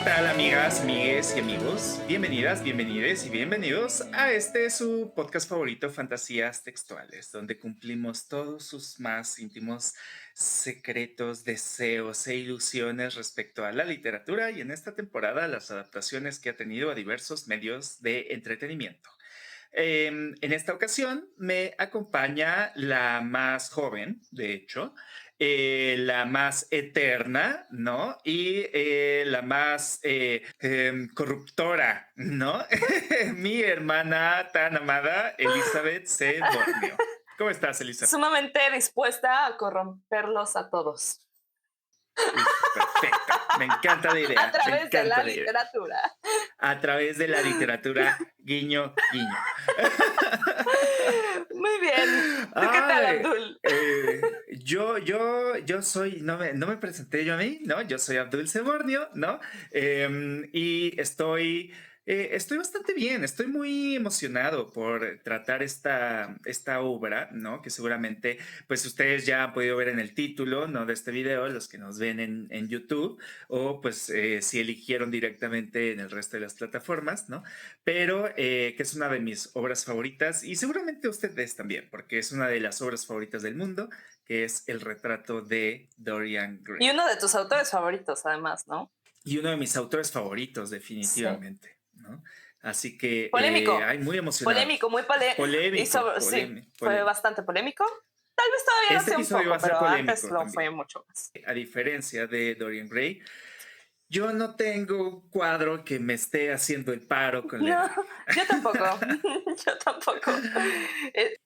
tal, amigas, amigues y amigos? Bienvenidas, bienvenides y bienvenidos a su podcast favorito, Fantasías Textuales, donde cumplimos todos sus más íntimos secretos, deseos e ilusiones respecto a la literatura y en esta temporada las adaptaciones que ha tenido a diversos medios de entretenimiento. En esta ocasión me acompaña la más joven, de hecho, la más eterna, ¿no? Y la más corruptora, ¿no? Mi hermana tan amada, Elizabeth C. Borneo. ¿Cómo estás, Elizabeth? Sumamente dispuesta a corromperlos a todos. Uf, perfecto. Me encanta la idea. A través de la literatura. A través de la literatura, guiño, guiño. Muy bien. ¿Tú qué tal, Ay, Abdul? yo soy, no me presenté yo a mí, ¿no? Yo soy Abdul Sebornio, ¿no? Y estoy bastante bien, estoy muy emocionado por tratar esta obra, ¿no? Que seguramente, pues ustedes ya han podido ver en el título, ¿no? De este video, los que nos ven en YouTube, o pues si eligieron directamente en el resto de las plataformas, ¿no? Pero que es una de mis obras favoritas y seguramente ustedes también, porque es una de las obras favoritas del mundo, que es El retrato de Dorian Y Gray. uno de tus autores favoritos, además, ¿no? Y uno de mis autores favoritos, Sí. definitivamente, ¿no? Así que, Polémico. ay, muy emocionado. Emocionado. Muy Polémico, sí, fue polémico. bastante polémico. Tal vez todavía lo Este sea un episodio va poco, a ser pero antes polémico lo fue también. mucho más. A diferencia de Dorian Gray, yo no tengo un cuadro que me esté haciendo el paro con la No, edad. yo tampoco. Yo tampoco.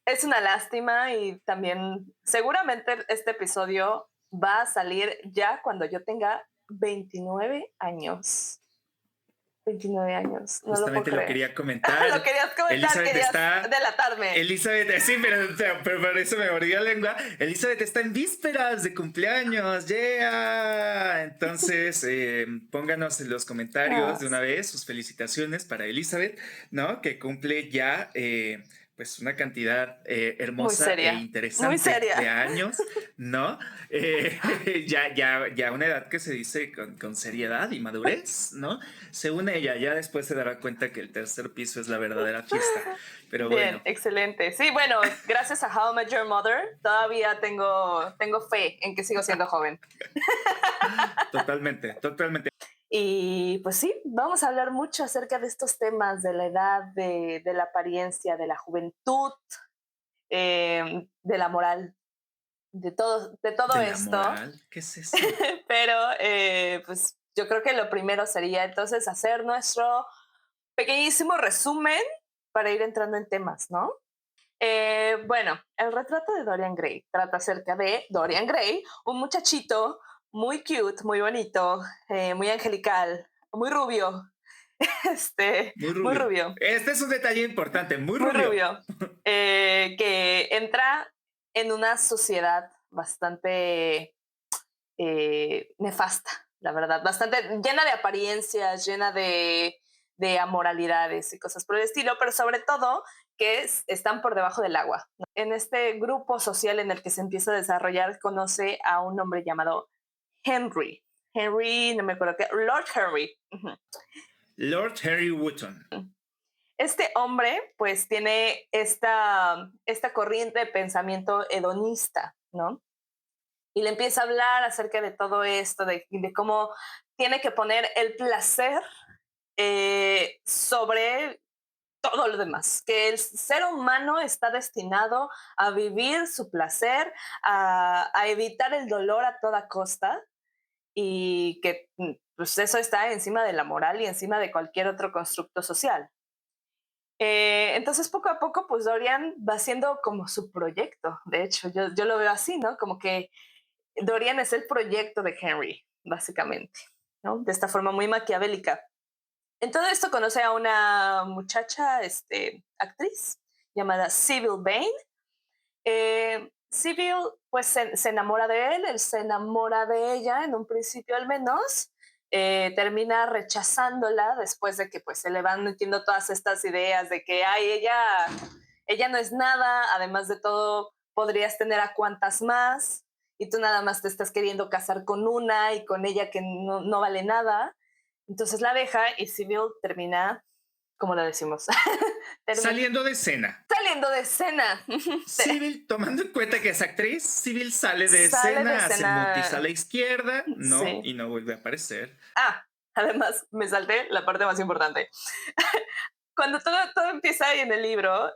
Es una lástima y también seguramente este episodio va a salir ya cuando yo tenga 29 años. 29 años, no lo puedo Justamente lo creer. quería Lo comentar. querías comentar, Elizabeth querías está. delatarme. Elizabeth, sí, pero por eso me mordí la lengua. Elizabeth está en vísperas de cumpleaños. ¡Yeah! Entonces, pónganos en los comentarios Ah, de una vez sus felicitaciones para Elizabeth, ¿no? Que cumple ya. Pues una cantidad muy hermosa e seria, muy interesante de seria. años, ¿no? Ya una edad que se dice con seriedad y madurez, ¿no? Según ella, ya después se dará cuenta que el tercer piso es la verdadera fiesta. Pero Bien, bueno, excelente. Sí, bueno, gracias a How I Met Your Mother, todavía tengo fe en que sigo siendo joven. totalmente, totalmente. Y pues sí, vamos a hablar mucho acerca de estos temas, de la edad, de la apariencia, de la juventud, de la moral, de todo ¿De la esto. moral? ¿Qué es eso? Pero pues yo creo que lo primero sería entonces hacer nuestro pequeñísimo resumen para ir entrando en temas, ¿no? Bueno, el retrato de Dorian Gray trata acerca de Dorian Gray, un muchachito muy cute, muy bonito, muy angelical, muy rubio, Muy muy rubio. rubio, Este es un detalle importante, muy muy rubio. rubio, que entra en una sociedad bastante nefasta, la verdad, bastante llena de apariencias, llena de amoralidades y cosas por el estilo, pero sobre todo que están por debajo del agua. En este grupo social en el que se empieza a desarrollar, conoce a un hombre llamado Henry. Henry, no me acuerdo qué, Lord Henry. Lord Harry Wotton. Este hombre, pues, tiene esta corriente de pensamiento hedonista, ¿no? Y le empieza a hablar acerca de todo esto, de cómo tiene que poner el placer sobre todo lo demás, que el ser humano está destinado a vivir su placer, a evitar el dolor a toda costa y que pues eso está encima de la moral y encima de cualquier otro constructo social. Entonces poco a poco pues Dorian va haciendo como su proyecto, de hecho yo lo veo así, ¿no? Como que Dorian es el proyecto de Henry, básicamente, ¿no? De esta forma muy maquiavélica. En todo esto conoce a una muchacha, actriz, llamada Sybil Vane. Sybil, pues, se enamora de él se enamora de ella, en un principio al menos, termina rechazándola después de que, pues, se le van metiendo todas estas ideas de que, ay, ella no es nada, además de todo, podrías tener a cuantas más, y tú nada más te estás queriendo casar con una y con ella que no vale nada. Entonces la deja y Sybil termina, ¿cómo lo decimos? Termina Saliendo de escena. saliendo de escena. Civil, tomando en cuenta que es actriz, Civil sale de Sale de escena, hace mutis a escena, la izquierda, ¿no? sí. Y no vuelve a aparecer. Además, me salté la parte más importante. Cuando todo empieza ahí en el libro,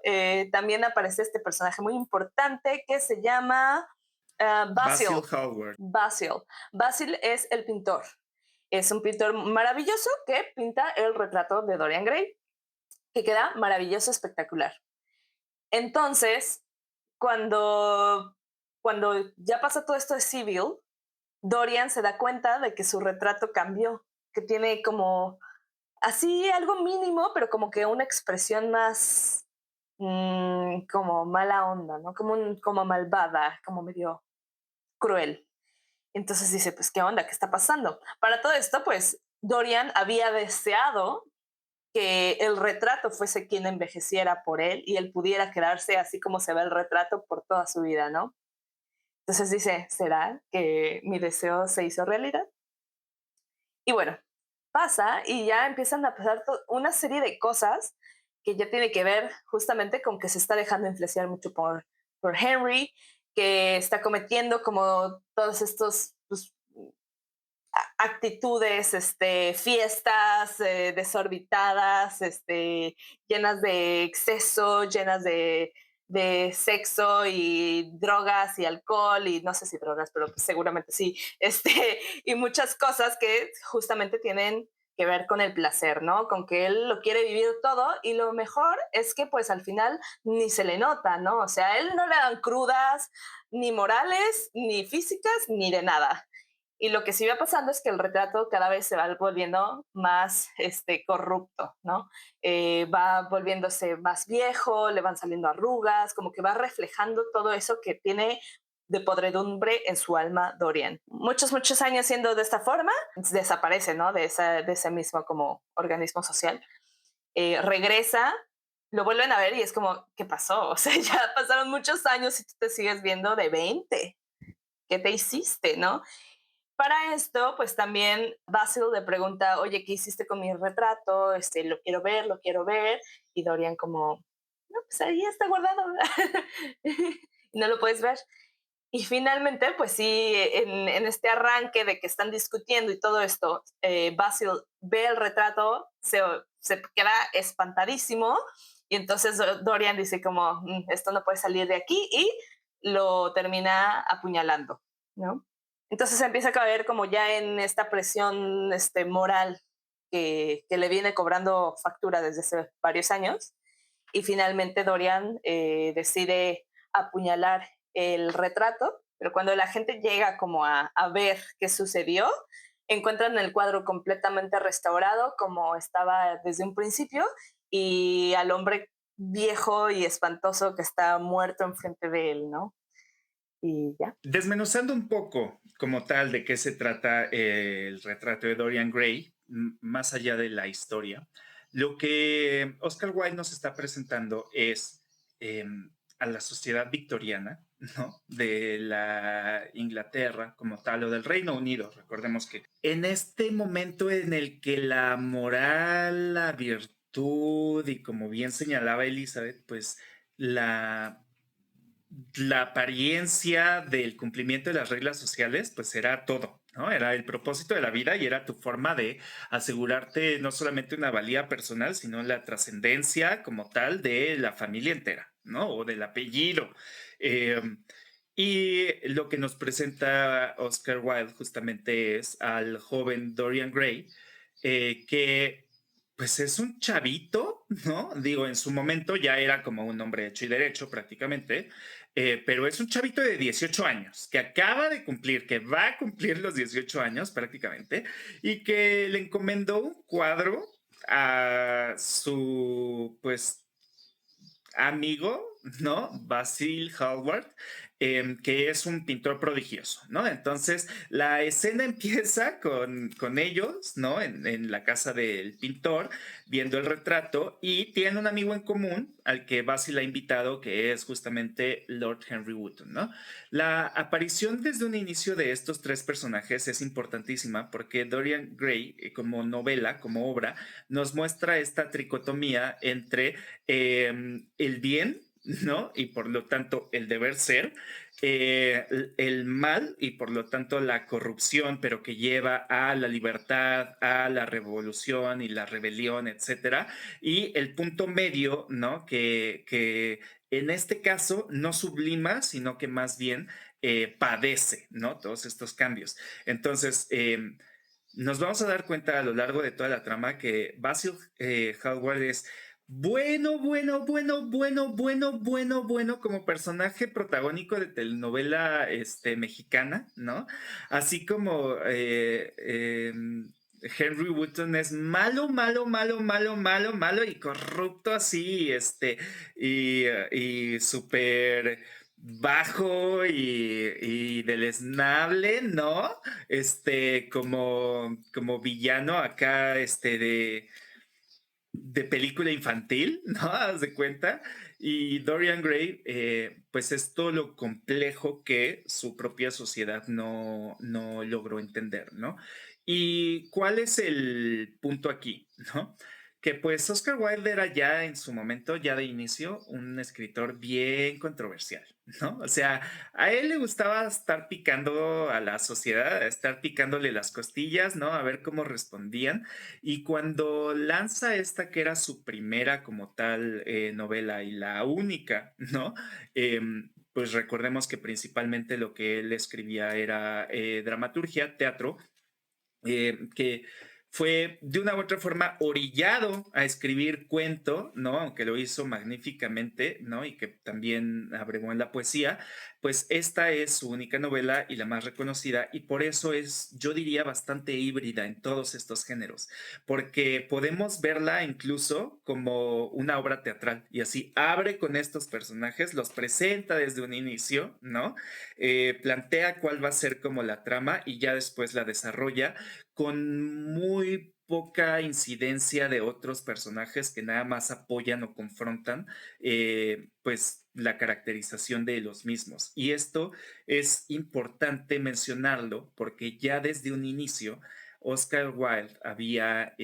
también aparece este personaje muy importante que se llama Basil. Basil Hallward. Basil. Basil es el pintor. Es un pintor maravilloso que pinta el retrato de Dorian Gray, que queda maravilloso, espectacular. Entonces, cuando, cuando ya pasa todo esto de Civil, Dorian se da cuenta de que su retrato cambió, que tiene como así algo mínimo, pero como que una expresión más como mala onda, ¿no? Como malvada, como medio cruel. Entonces dice, pues, ¿qué onda? ¿Qué está pasando? Para todo esto, pues, Dorian había deseado que el retrato fuese quien envejeciera por él y él pudiera quedarse así como se ve el retrato por toda su vida, ¿no? Entonces dice, ¿será que mi deseo se hizo realidad? Y bueno, pasa y ya empiezan a pasar una serie de cosas que ya tiene que ver justamente con que se está dejando influenciar mucho por Henry, que está cometiendo como todos estos pues, actitudes, fiestas desorbitadas, llenas de exceso, llenas de sexo y drogas y alcohol y no sé si drogas, pero seguramente sí, y muchas cosas que justamente tienen que ver con el placer, ¿no? Con que él lo quiere vivir todo y lo mejor es que pues al final ni se le nota, ¿no? O sea, a él no le dan crudas ni morales, ni físicas, ni de nada. Y lo que sí va pasando es que el retrato cada vez se va volviendo más corrupto, ¿no? Va volviéndose más viejo, le van saliendo arrugas, como que va reflejando todo eso que tiene de podredumbre en su alma Dorian. Muchos, muchos años siendo de esta forma, desaparece, ¿no? De ese mismo como organismo social. Regresa, lo vuelven a ver y es como, ¿qué pasó? O sea, ya pasaron muchos años y tú te sigues viendo de 20. ¿Qué te hiciste, no? Para esto, pues también Basil le pregunta, oye, ¿qué hiciste con mi retrato? Lo quiero ver, lo quiero ver. Y Dorian como, no, pues ahí está guardado. No lo puedes ver. Y finalmente, pues sí, en este arranque de que están discutiendo y todo esto, Basil ve el retrato, se queda espantadísimo y entonces Dorian dice como, esto no puede salir de aquí y lo termina apuñalando, ¿no? Entonces empieza a caer como ya en esta presión moral que le viene cobrando factura desde hace varios años y finalmente Dorian decide apuñalar el retrato, pero cuando la gente llega como a ver qué sucedió, encuentran el cuadro completamente restaurado como estaba desde un principio y al hombre viejo y espantoso que está muerto enfrente de él, ¿no? Y ya. Desmenuzando un poco como tal de qué se trata el retrato de Dorian Gray, más allá de la historia, lo que Oscar Wilde nos está presentando es a la sociedad victoriana, ¿no? De la Inglaterra como tal o del Reino Unido. Recordemos que en este momento en el que la moral, la virtud y como bien señalaba Elizabeth, pues la apariencia del cumplimiento de las reglas sociales, pues era todo, ¿no? Era el propósito de la vida y era tu forma de asegurarte no solamente una valía personal, sino la trascendencia como tal de la familia entera, ¿no? O del apellido. Eh, y lo que nos presenta Oscar Wilde justamente es al joven Dorian Gray, que pues es un chavito, ¿no? Digo, en su momento ya era como un hombre hecho y derecho prácticamente, pero es un chavito de 18 años que acaba de cumplir, que va a cumplir los 18 años prácticamente, y que le encomendó un cuadro a su, pues, amigo, ¿no? Basil Hallward, que es un pintor prodigioso, ¿no? Entonces, la escena empieza con ellos, ¿no? En la casa del pintor, viendo el retrato, y tienen un amigo en común al que Basil ha invitado, que es justamente Lord Henry Wotton, ¿no? La aparición desde un inicio de estos tres personajes es importantísima porque Dorian Gray, como novela, como obra, nos muestra esta tricotomía entre el bien, ¿no? Y por lo tanto el deber ser, el mal y por lo tanto la corrupción, pero que lleva a la libertad, a la revolución y la rebelión, etcétera. Y el punto medio, ¿no? Que en este caso no sublima, sino que más bien padece, ¿no? Todos estos cambios. Entonces, nos vamos a dar cuenta a lo largo de toda la trama que Basil Hallward es bueno como personaje protagónico de telenovela mexicana, ¿no? Así como Henry Wotton es malo y corrupto así, y súper bajo y deleznable, ¿no? Como villano acá, de película infantil, ¿no? Haz de cuenta. Y Dorian Gray, pues es todo lo complejo que su propia sociedad no logró entender, ¿no? ¿Y cuál es el punto aquí, no? Que pues Oscar Wilde era ya en su momento, ya de inicio, un escritor bien controversial, ¿no? O sea, a él le gustaba estar picando a la sociedad, estar picándole las costillas, ¿no? A ver cómo respondían. Y cuando lanza esta que era su primera como tal novela y la única, ¿no? Pues recordemos que principalmente lo que él escribía era dramaturgia, teatro, que fue de una u otra forma orillado a escribir cuento, ¿no? Aunque lo hizo magníficamente, ¿no? Y que también abrevó en la poesía, pues esta es su única novela y la más reconocida y por eso es, yo diría, bastante híbrida en todos estos géneros, porque podemos verla incluso como una obra teatral y así abre con estos personajes, los presenta desde un inicio, ¿no? Plantea cuál va a ser como la trama y ya después la desarrolla con muy poca incidencia de otros personajes que nada más apoyan o confrontan pues la caracterización de los mismos. Y esto es importante mencionarlo porque ya desde un inicio Oscar Wilde había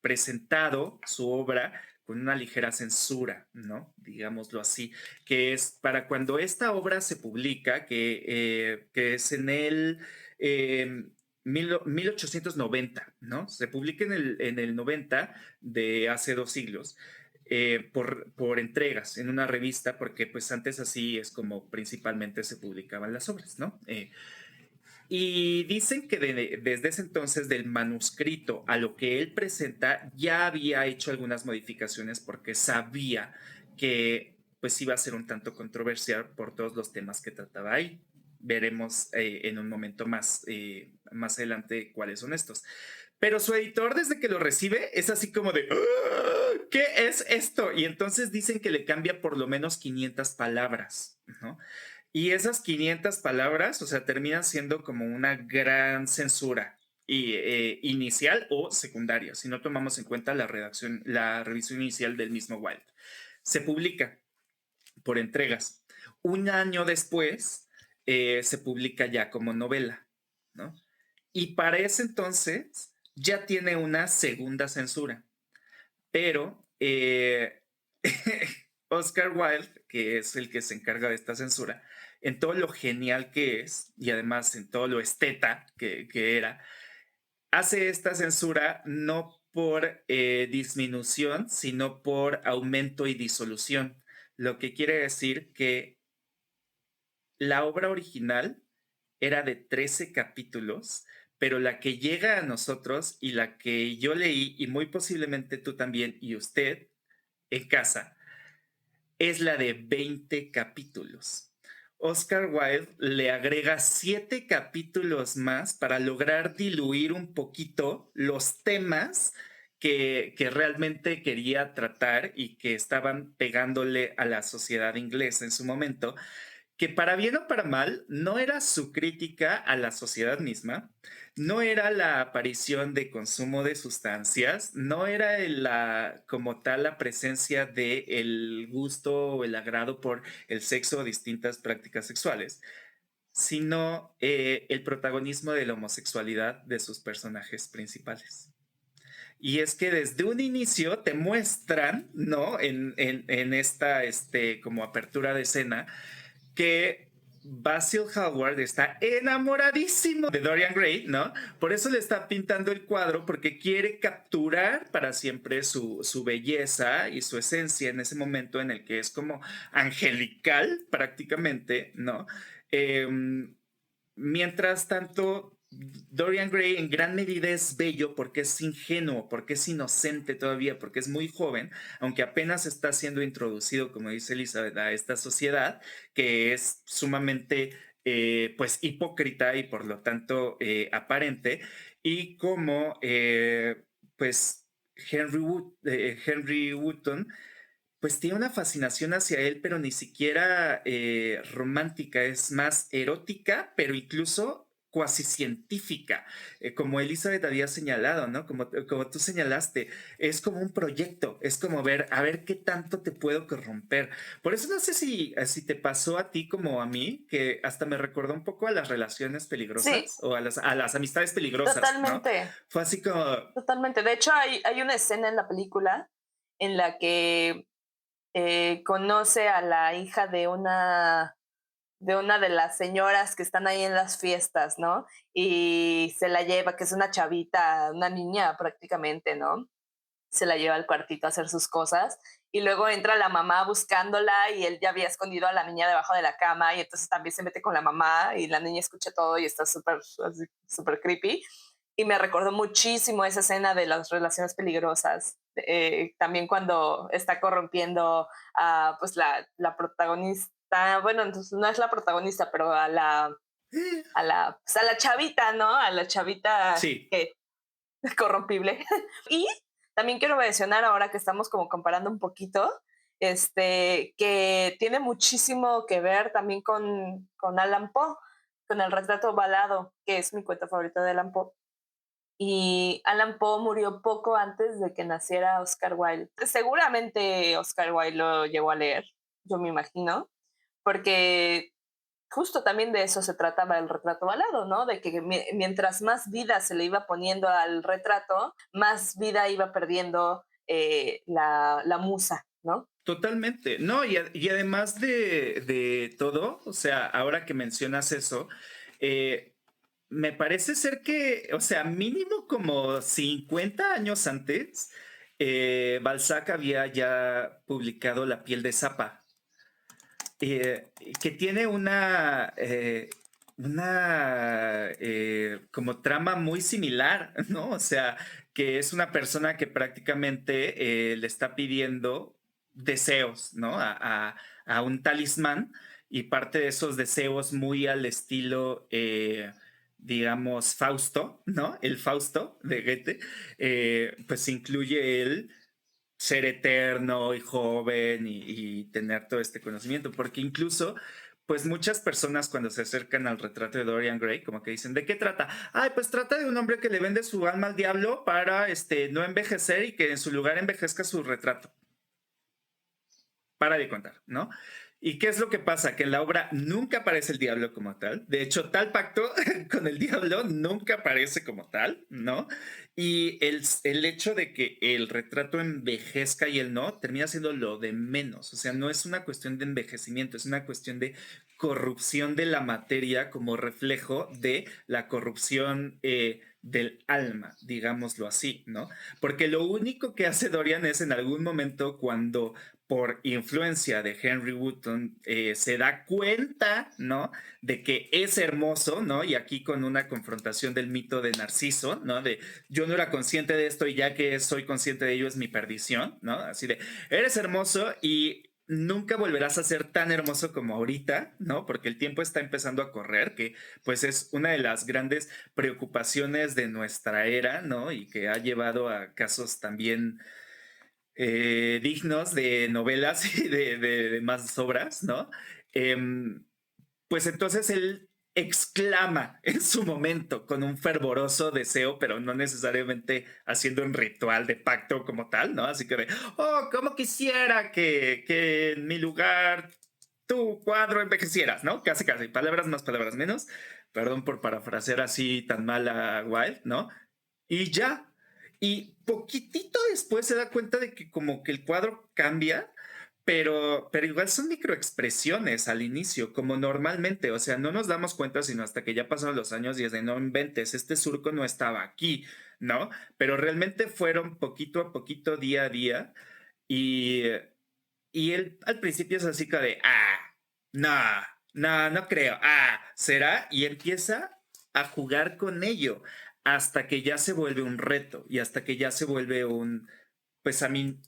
presentado su obra con una ligera censura, ¿no? Digámoslo así, que es para cuando esta obra se publica, que es en el 1890, ¿no? Se publica en el 90 de hace 2 siglos. Por entregas en una revista, porque pues antes así es como principalmente se publicaban las obras, ¿no? Y dicen que desde ese entonces del manuscrito a lo que él presenta ya había hecho algunas modificaciones porque sabía que pues iba a ser un tanto controversial por todos los temas que trataba ahí. Veremos en un momento más adelante cuáles son estos. Pero su editor desde que lo recibe es así como de, "Ah, ¿qué es esto?" Y entonces dicen que le cambia por lo menos 500 palabras, ¿no? Y esas 500 palabras, o sea, terminan siendo como una gran censura inicial o secundaria, si no tomamos en cuenta la revisión inicial del mismo Wilde. Se publica por entregas. Un año después se publica ya como novela, ¿no? Y para ese entonces ya tiene una segunda censura, pero Oscar Wilde, que es el que se encarga de esta censura, en todo lo genial que es y además en todo lo esteta que era, hace esta censura no por disminución, sino por aumento y disolución, lo que quiere decir que la obra original era de 13 capítulos, pero la que llega a nosotros y la que yo leí, y muy posiblemente tú también y usted en casa, es la de 20 capítulos. Oscar Wilde le agrega 7 capítulos más para lograr diluir un poquito los temas que realmente quería tratar y que estaban pegándole a la sociedad inglesa en su momento, que para bien o para mal no era su crítica a la sociedad misma, no era la aparición de consumo de sustancias, no era como tal la presencia de el gusto o el agrado por el sexo o distintas prácticas sexuales, sino el protagonismo de la homosexualidad de sus personajes principales. Y es que desde un inicio te muestran, ¿no? En esta como apertura de escena, que Basil Hallward está enamoradísimo de Dorian Gray, ¿no? Por eso le está pintando el cuadro, porque quiere capturar para siempre su belleza y su esencia en ese momento en el que es como angelical prácticamente, ¿no? Em, Mientras tanto, Dorian Gray en gran medida es bello porque es ingenuo, porque es inocente todavía, porque es muy joven, aunque apenas está siendo introducido, como dice Elizabeth, a esta sociedad que es sumamente, pues, hipócrita y por lo tanto aparente, y como, pues, Henry Wotton pues tiene una fascinación hacia él, pero ni siquiera romántica, es más erótica, pero incluso cuasi científica, como Elizabeth había señalado, ¿no? Como tú señalaste, es como un proyecto, es como ver, a ver qué tanto te puedo corromper. Por eso no sé si te pasó a ti como a mí, que hasta me recordó un poco a las relaciones Sí, peligrosas o a las amistades peligrosas, ¿no? totalmente, Fue así como, totalmente. De hecho, hay una escena en la película en la que conoce a la hija de una de las señoras que están ahí en las fiestas, ¿no? Y se la lleva, que es una chavita, una niña prácticamente, ¿no? Se la lleva al cuartito a hacer sus cosas y luego entra la mamá buscándola y él ya había escondido a la niña debajo de la cama y entonces también se mete con la mamá y la niña escucha todo y está súper súper creepy y me recordó muchísimo esa escena de las relaciones peligrosas. También cuando está corrompiendo a pues la protagonista, bueno, entonces no es la protagonista, pero pues a la chavita, ¿no? A la chavita sí, que corrompible. Y también quiero mencionar ahora que estamos como comparando un poquito, que tiene muchísimo que ver también con Alan Poe, con el retrato balado, que es mi cuento favorito de Alan Poe. Y Alan Poe murió poco antes de que naciera Oscar Wilde. Seguramente Oscar Wilde lo llegó a leer, yo me imagino, porque justo también de eso se trataba el retrato balado, ¿no? De que mientras más vida se le iba poniendo al retrato, más vida iba perdiendo la musa, ¿no? totalmente. No, y además de todo, o sea, ahora que mencionas eso, eh, me parece ser que, o sea, mínimo como 50 años antes, Balzac había ya publicado La piel de Zapa, que tiene una como trama muy similar, ¿no? O sea, que es una persona que prácticamente le está pidiendo deseos, ¿no? A un talismán y parte de esos deseos muy al estilo, digamos, Fausto, ¿no? El Fausto de Goethe, pues incluye el ser eterno y joven y tener todo este conocimiento, porque incluso, pues muchas personas cuando se acercan al retrato de Dorian Gray, como que dicen, ¿de qué trata? Ay, pues trata de un hombre que le vende su alma al diablo para no envejecer y que en su lugar envejezca su retrato. Para de contar, ¿no? ¿Y qué es lo que pasa? Que en la obra nunca aparece el diablo como tal. De hecho, tal pacto con el diablo nunca aparece como tal, ¿no? Y el hecho de que el retrato envejezca y él no, termina siendo lo de menos. O sea, no es una cuestión de envejecimiento, es una cuestión de corrupción de la materia como reflejo de la corrupción del alma, digámoslo así, ¿no? Porque lo único que hace Dorian es en algún momento cuando por influencia de Henry Wotton, se da cuenta, ¿no? De que es hermoso, ¿no? Y aquí con una confrontación del mito de Narciso, ¿no? De yo no era consciente de esto y ya que soy consciente de ello es mi perdición, ¿no? Así de, eres hermoso y nunca volverás a ser tan hermoso como ahorita, ¿no? Porque el tiempo está empezando a correr, que pues es una de las grandes preocupaciones de nuestra era, ¿no? Y que ha llevado a casos también dignos de novelas y de más obras, ¿no? Em, pues entonces él exclama en su momento con un fervoroso deseo, pero no necesariamente haciendo un ritual de pacto como tal, ¿no? Así que de, oh, cómo quisiera que en mi lugar tu cuadro envejecieras, ¿no? Casi, casi, palabras más, palabras menos. Perdón por parafrasear así tan mal a Wilde, ¿no? Y ya. Y poquitito después se da cuenta de que como que el cuadro cambia, pero igual son microexpresiones al inicio, como normalmente. O sea, no nos damos cuenta sino hasta que ya pasaron los años y es de no inventes, este surco no estaba aquí, ¿no? Pero realmente fueron poquito a poquito, día a día. Y, y él al principio es así como de, no, no, no creo, ¿será? Y empieza a jugar con ello hasta que ya se vuelve un reto y hasta que ya se vuelve un, pues a mí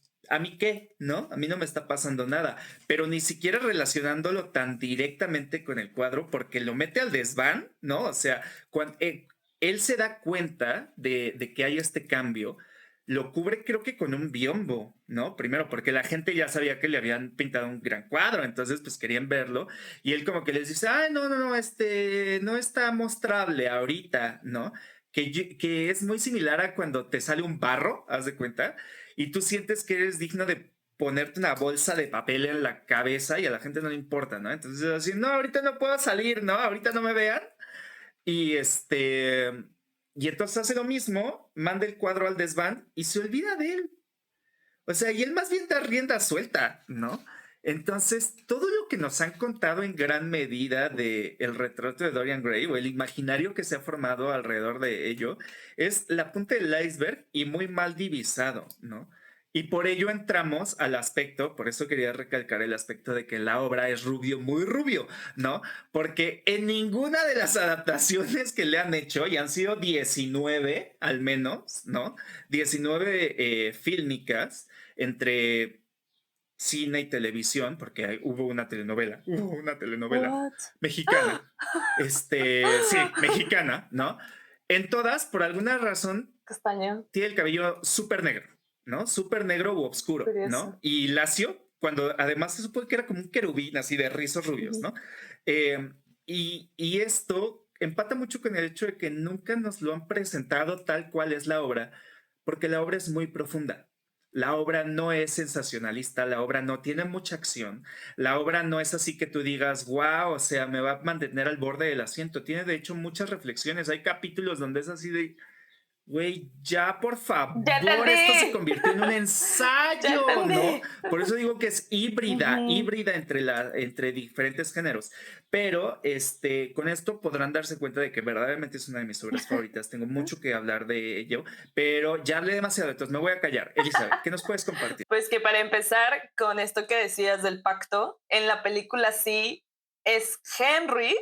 qué, ¿no? A mí no me está pasando nada, pero ni siquiera relacionándolo tan directamente con el cuadro porque lo mete al desván, ¿no? O sea, cuando él se da cuenta de que hay este cambio, lo cubre creo que con un biombo, ¿no? Primero porque la gente ya sabía que le habían pintado un gran cuadro, entonces pues querían verlo y él como que les dice, ay, no, no, no, no está mostrable ahorita, ¿no? Que es muy similar a cuando te sale un barro, haz de cuenta, y tú sientes que eres digno de ponerte una bolsa de papel en la cabeza y a la gente no le importa, ¿no? Entonces así, no, ahorita no puedo salir, ¿no? Ahorita no me vean. Y y entonces hace lo mismo, manda el cuadro al desván y se olvida de él. O sea, y él más bien da rienda suelta, ¿no? Entonces, todo lo que nos han contado en gran medida de el retrato de Dorian Gray o el imaginario que se ha formado alrededor de ello es la punta del iceberg y muy mal divisado, ¿no? Y por ello entramos al aspecto, por eso quería recalcar el aspecto de que la obra es rubio, muy rubio, ¿no? Porque en ninguna de las adaptaciones que le han hecho, y han sido 19 al menos, ¿no? 19 fílmicas, entre cine y televisión, porque hubo una telenovela What? mexicana, sí, mexicana, ¿no? En todas, por alguna razón, Castaño, tiene el cabello súper negro, ¿no? Súper negro u oscuro, ¿no? curioso. Y lacio, cuando además se supone que era como un querubín así de rizos rubios, Ujú. ¿no? Y esto empata mucho con el hecho de que nunca nos lo han presentado tal cual es la obra, porque la obra es muy profunda. La obra no es sensacionalista, la obra no tiene mucha acción, la obra no es así que tú digas, wow, o sea, me va a mantener al borde del asiento. Tiene de hecho muchas reflexiones. Hay capítulos donde es así de, güey, ya por Ya favor, entendí, esto se convirtió en un ya ensayo, entendí. ¿no? Por eso digo que es híbrida, Ujú. híbrida entre diferentes géneros. Pero con esto podrán darse cuenta de que verdaderamente es una de mis obras favoritas. Tengo mucho que hablar de ello, pero ya hablé demasiado, entonces me voy a callar. Elizabeth, ¿qué nos puedes compartir? Pues que para empezar con esto que decías del pacto, en la película sí es Henry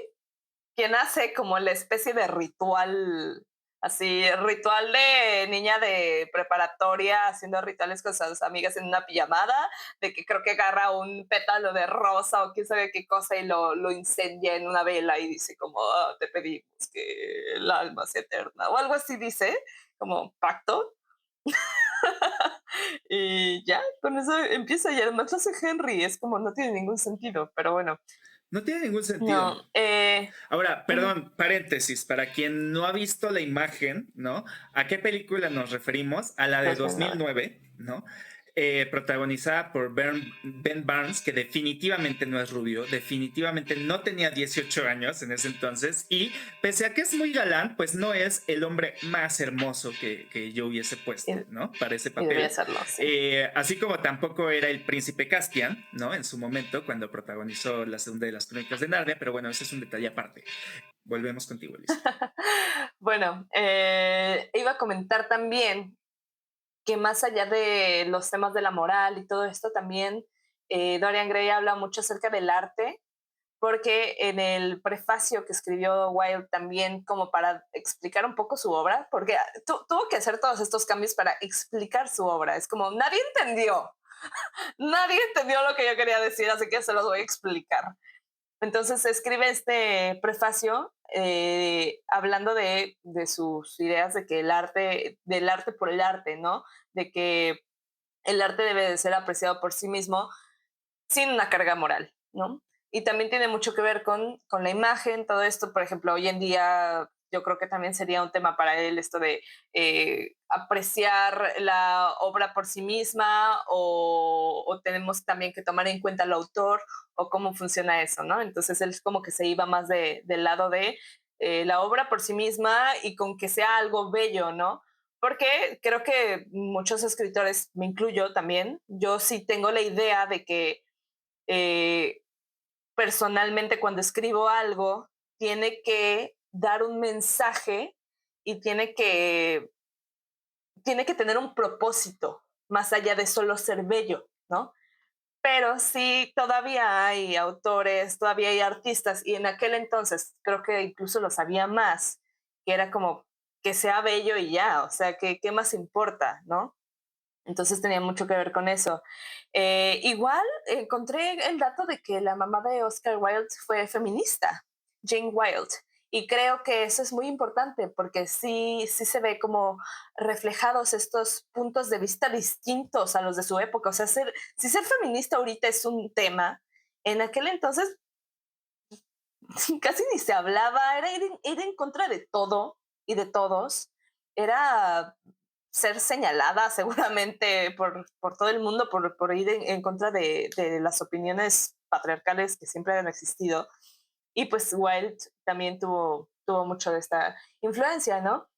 quien hace como la especie de ritual, así, ritual de niña de preparatoria haciendo rituales con sus amigas en una pijamada, de que creo que agarra un pétalo de rosa o quién sabe qué cosa y lo incendia en una vela y dice como, "Ah, te pedimos que el alma sea eterna", o algo así dice, como pacto. Y ya, con eso empieza y además lo hace Henry, es como no tiene ningún sentido, pero bueno, No tiene ningún sentido. no, Ahora, ujú, perdón, paréntesis, para quien no ha visto la imagen, ¿no? ¿A qué película nos referimos? A la de 2009. 2009, ¿no? Protagonizada por Ben Barnes, que definitivamente no es rubio, definitivamente no tenía 18 años en ese entonces, y pese a que es muy galán, pues no es el hombre más hermoso que yo hubiese puesto, ¿no? Para ese Y debía papel. serlo, sí. Así como tampoco era el príncipe Caspian, ¿no? En su momento, cuando protagonizó la segunda de las crónicas de Narnia, pero bueno, ese es un detalle aparte. Volvemos contigo, Elisa. Bueno, iba a comentar también que más allá de los temas de la moral y todo esto, también Dorian Gray habla mucho acerca del arte, porque en el prefacio que escribió Wilde también como para explicar un poco su obra, porque tuvo que hacer todos estos cambios para explicar su obra. Es como nadie entendió. Nadie entendió lo que yo quería decir, así que se los voy a explicar. Entonces escribe este prefacio hablando de sus ideas de que el arte, del arte por el arte, ¿no? De que el arte debe de ser apreciado por sí mismo sin una carga moral, ¿no? Y también tiene mucho que ver con la imagen, todo esto, por ejemplo, hoy en día yo creo que también sería un tema para él esto de apreciar la obra por sí misma o tenemos también que tomar en cuenta al autor o cómo funciona eso, ¿no? Entonces él es como que se iba más del lado de la obra por sí misma y con que sea algo bello, ¿no? Porque creo que muchos escritores, me incluyo también, yo sí tengo la idea de que eh, personalmente cuando escribo algo, tiene que dar un mensaje y tiene que tener un propósito, más allá de solo ser bello, ¿no? Pero sí, todavía hay autores, todavía hay artistas, y en aquel entonces creo que incluso lo sabía más, que era como que sea bello y ya, o sea, ¿qué más importa, no? Entonces tenía mucho que ver con eso. Igual encontré el dato de que la mamá de Oscar Wilde fue feminista, Jane Wilde. Y creo que eso es muy importante porque sí se ve como reflejados estos puntos de vista distintos a los de su época. O sea, si ser feminista ahorita es un tema, en aquel entonces casi ni se hablaba, era ir en contra de todo y de todos. Era ser señalada seguramente por todo el mundo por ir en contra de las opiniones patriarcales que siempre han existido. Y pues Wilde también tuvo mucho de esta influencia, ¿no?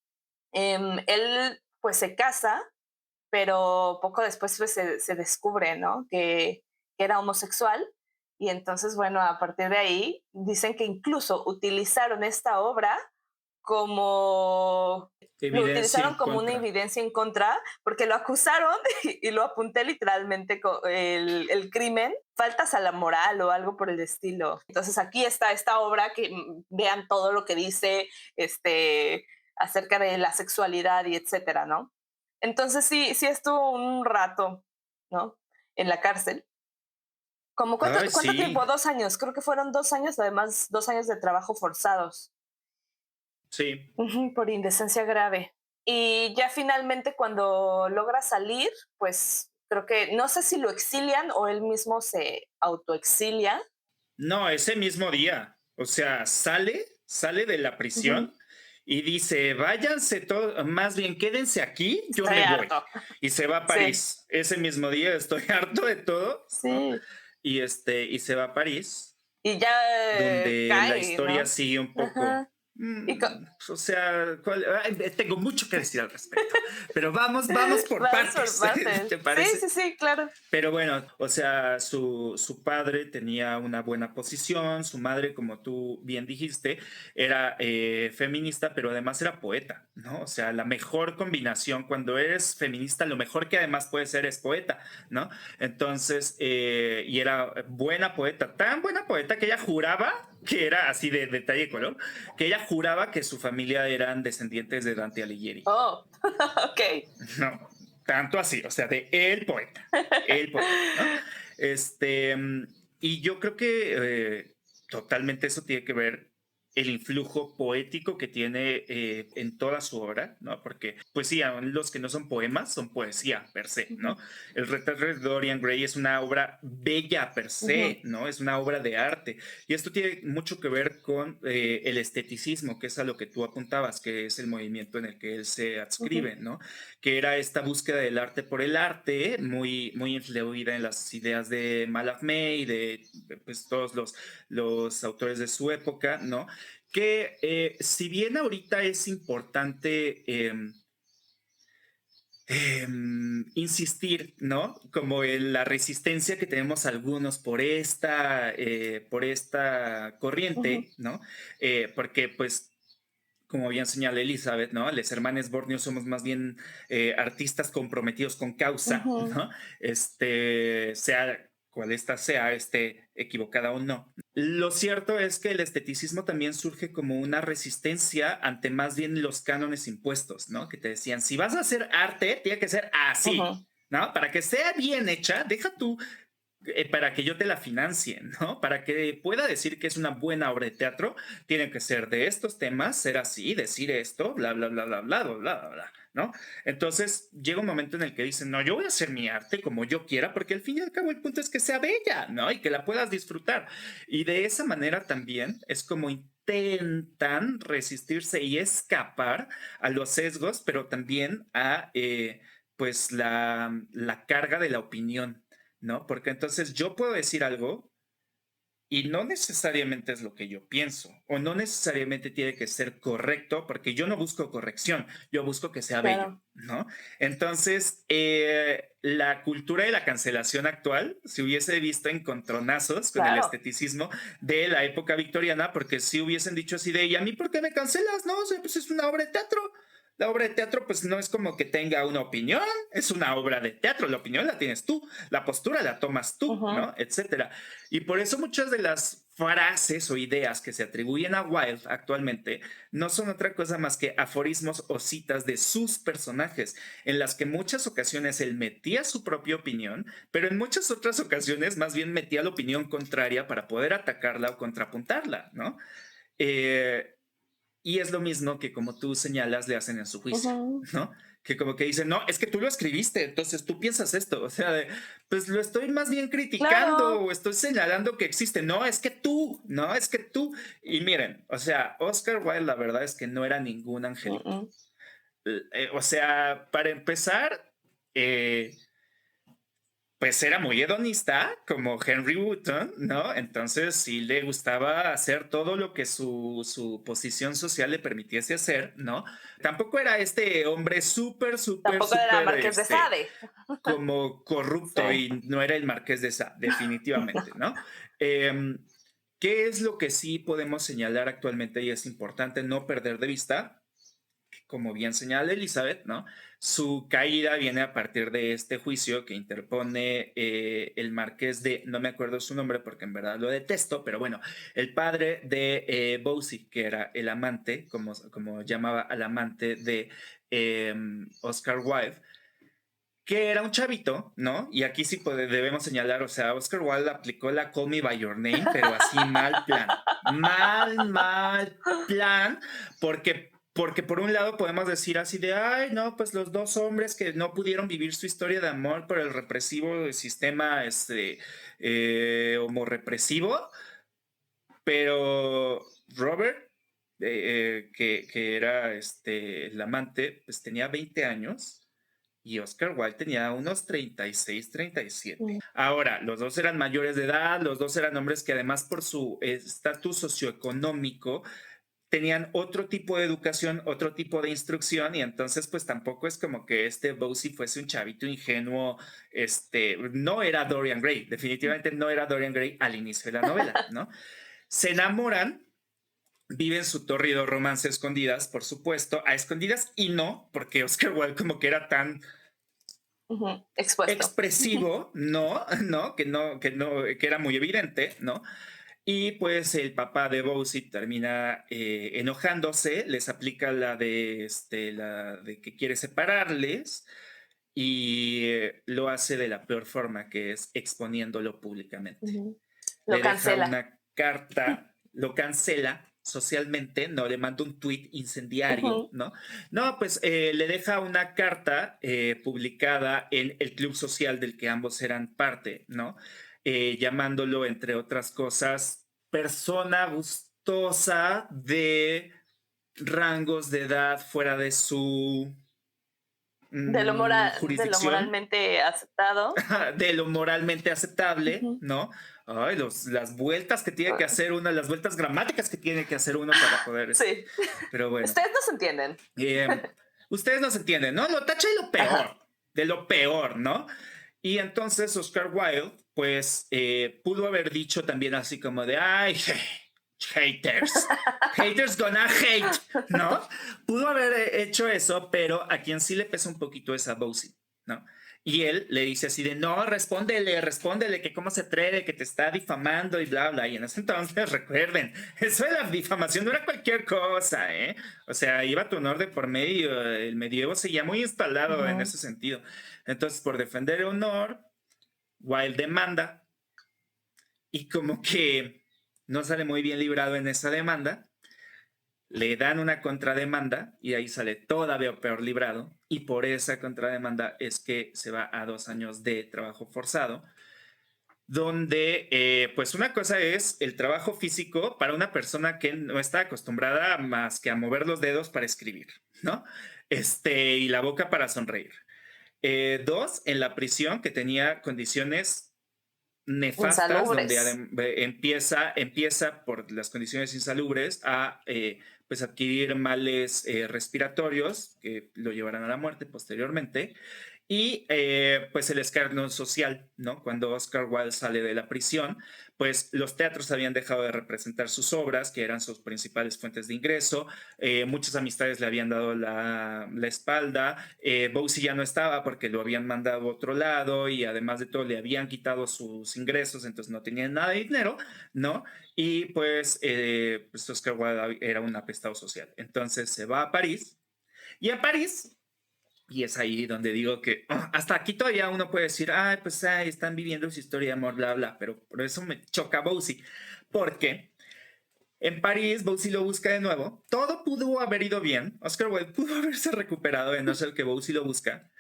Él pues se casa, pero poco después pues, se descubre, ¿no? Que era homosexual. Y entonces, bueno, a partir de ahí, dicen que incluso utilizaron esta obra como lo Evidencia utilizaron en como una contra. evidencia en contra, porque lo acusaron y lo apunté literalmente el crimen, faltas a la moral o algo por el estilo. Entonces aquí está esta obra que vean todo lo que dice acerca de la sexualidad y etcétera, ¿no? Entonces sí estuvo un rato, ¿no? En la cárcel. ¿Como Ay, cuánto sí, tiempo? 2 años. Creo que fueron 2 años, además 2 años de trabajo forzados. sí. Ujú, por indecencia grave. Y ya finalmente cuando logra salir, pues creo que no sé si lo exilian o él mismo se autoexilia. No, ese mismo día. O sea, sale de la Ujú. prisión y dice, váyanse todos, más bien quédense aquí, yo Estoy me voy. harto. Y se va a Sí, París. Ese mismo día estoy harto de todo, ¿no? sí. Y se va a París, Y ya donde la cae, historia ¿no? sigue un poco. Ajá. Y co- O sea, ay, tengo mucho que decir al respecto, pero vamos por Vamos por partes, partes. ¿te Sí, parece? sí, sí, claro. Pero bueno, o sea, su padre tenía una buena posición, su madre, como tú bien dijiste, era feminista, pero además era poeta, ¿no? O sea, la mejor combinación cuando eres feminista, lo mejor que además puede ser es poeta, ¿no? Entonces, y era buena poeta, tan buena poeta que ella juraba que era así de detalle de color, que ella juraba que su familia eran descendientes de Dante Alighieri. Oh, ok. No, tanto así, o sea, de el poeta, ¿no? Este, y yo creo que totalmente eso tiene que ver el influjo poético que tiene en toda su obra, ¿no? Porque poesía, los que no son poemas, son poesía per se, Ujú, ¿no? El retrato de Dorian Gray es una obra bella per ujú, se, ¿no? Es una obra de arte. Y esto tiene mucho que ver con el esteticismo, que es a lo que tú apuntabas, que es el movimiento en el que él se ujú, adscribe, ¿no? Que era esta búsqueda del arte por el arte, muy influida en las ideas de Mallarmé y de pues, todos los autores de su época, ¿no? Que si bien ahorita es importante insistir, ¿no? Como en la resistencia que tenemos algunos por esta ujú, corriente, ¿no? Porque pues como bien señala Elizabeth, ¿no? Los hermanos Borneo somos más bien artistas comprometidos con causa, ujú. ¿no? Sea cual esta sea, equivocada o no. Lo cierto es que el esteticismo también surge como una resistencia ante más bien los cánones impuestos, ¿no? Que te decían, si vas a hacer arte, tiene que ser Ujú, así. ¿no? Para que sea bien hecha, deja tú para que yo te la financie, ¿no? Para que pueda decir que es una buena obra de teatro, tiene que ser de estos temas, ser así, decir esto, bla, bla, bla, bla, bla, bla, bla, bla, bla, ¿no? Entonces llega un momento en el que dicen, no, yo voy a hacer mi arte como yo quiera, porque al fin y al cabo el punto es que sea bella, ¿no? Y que la puedas disfrutar. Y de esa manera también es como intentan resistirse y escapar a los sesgos, pero también a, pues, la carga de la opinión, ¿no? Porque entonces yo puedo decir algo y no necesariamente es lo que yo pienso, o no necesariamente tiene que ser correcto, porque yo no busco corrección, yo busco que sea bello, Claro, ¿no? Entonces, la cultura de la cancelación actual se hubiese visto encontronazos con el claro. esteticismo de la época victoriana, porque si hubiesen dicho así de, ¿y a mí por qué me cancelas? No, o sea, pues es una obra de teatro. La obra de teatro, pues no es como que tenga una opinión, es una obra de teatro. La opinión la tienes tú, la postura la tomas tú, Ujú. ¿no? Etcétera. Y por eso muchas de las frases o ideas que se atribuyen a Wilde actualmente no son otra cosa más que aforismos o citas de sus personajes, en las que en muchas ocasiones él metía su propia opinión, pero en muchas otras ocasiones más bien metía la opinión contraria para poder atacarla o contrapuntarla, ¿no? Eh, y es lo mismo que, como tú señalas, le hacen en su juicio, Ujú. ¿no? Que como que dicen, no, es que tú lo escribiste, entonces tú piensas esto. O sea, pues lo estoy más bien criticando Claro. o estoy señalando que existe. No, es que tú, no, es que tú. Y miren, o sea, Oscar Wilde, la verdad es que no era ningún angelito. Mm. O sea, para empezar, eh, pues era muy hedonista, como Henry Wotton, ¿no? Entonces sí le gustaba hacer todo lo que su posición social le permitiese hacer, ¿no? Tampoco era este hombre súper, súper, Tampoco era súper, Marqués de Sade. como corrupto, Sí. y no era el Marqués de Sade, definitivamente, ¿no? Eh, ¿Qué es lo que sí podemos señalar actualmente y es importante no perder de vista? Como bien señala Elizabeth, ¿no? Su caída viene a partir de este juicio que interpone el marqués de, no me acuerdo su nombre porque en verdad lo detesto, pero bueno, el padre de Bosie, que era el amante, como llamaba al amante de Oscar Wilde, que era un chavito, ¿no? Y aquí sí debemos señalar, o sea, Oscar Wilde aplicó la Call Me By Your Name, pero así mal plan. Mal, mal plan, porque por un lado podemos decir así de, ay, no, pues los dos hombres que no pudieron vivir su historia de amor por el represivo sistema homorepresivo, pero Robert, que era el amante, pues tenía 20 años y Oscar Wilde tenía unos 36, 37. Mm. Ahora, los dos eran mayores de edad, los dos eran hombres que además por su estatus socioeconómico tenían otro tipo de educación, otro tipo de instrucción, y entonces pues tampoco es como que Bosie fuese un chavito ingenuo, no era Dorian Gray, definitivamente no era Dorian Gray al inicio de la novela, ¿no? Se enamoran, viven su torrido romance a escondidas, por supuesto, a escondidas y no, porque Oscar Wilde como que era tan Ujú. Expuesto. expresivo, no, no, que era muy evidente, ¿no? Y pues el papá de Bosie termina enojándose, les aplica la de que quiere separarles y lo hace de la peor forma, que es exponiéndolo públicamente. Ujú. Lo Le deja cancela. una carta, lo cancela socialmente, no le manda un tuit incendiario, Ujú. ¿no? No, pues le deja una carta publicada en el club social del que ambos eran parte, ¿no? Llamándolo, entre otras cosas, persona gustosa de rangos de edad fuera de su De lo jurisdicción, moralmente aceptado. de lo moralmente aceptable, Ujú. ¿no? Ay, las vueltas que tiene que hacer una, las vueltas gramáticas que tiene que hacer uno para poder Sí. Pero bueno, Ustedes no se entienden. eh, ustedes no se entienden, ¿no? Lo tacha Ajá. de lo peor, ¿no? Y entonces Oscar Wilde, pues, pudo haber dicho también así como de, ay, haters, haters gonna hate, ¿no? Pudo haber hecho eso, pero a quien sí le pesa un poquito es a Bosie, ¿no? Y él le dice así de, no, respóndele, que cómo se atreve, que te está difamando y bla, bla. Y en ese entonces, recuerden, eso de la difamación no era cualquier cosa, ¿eh? O sea, iba tu honor de por medio, el medievo seguía muy instalado en Ujú. ese sentido. Entonces, por defender el honor, Wilde demanda y como que no sale muy bien librado en esa demanda, le dan una contrademanda y ahí sale todavía peor librado y por esa contrademanda es que se va a 2 años de trabajo forzado donde pues una cosa es el trabajo físico para una persona que no está acostumbrada más que a mover los dedos para escribir, ¿no? Y la boca para sonreír. Dos, en la prisión que tenía condiciones nefastas, donde Insalubres. empieza por las condiciones insalubres a pues adquirir males respiratorios que lo llevarán a la muerte posteriormente. Y pues el escarnio social, ¿no? Cuando Oscar Wilde sale de la prisión, pues los teatros habían dejado de representar sus obras, que eran sus principales fuentes de ingreso. Muchas amistades le habían dado la espalda. Bosie ya no estaba porque lo habían mandado a otro lado y además de todo le habían quitado sus ingresos, entonces no tenían nada de dinero, ¿no? Y pues Oscar Wilde era un apestado social. Entonces se va a París y a París y es ahí donde digo que hasta aquí todavía uno puede decir, ay, pues están viviendo su historia de amor, bla, bla, pero por eso me choca Bosie, porque en París Bosie lo busca de nuevo, todo pudo haber ido bien, Oscar Wilde pudo haberse recuperado de no ser que Bosie lo busca,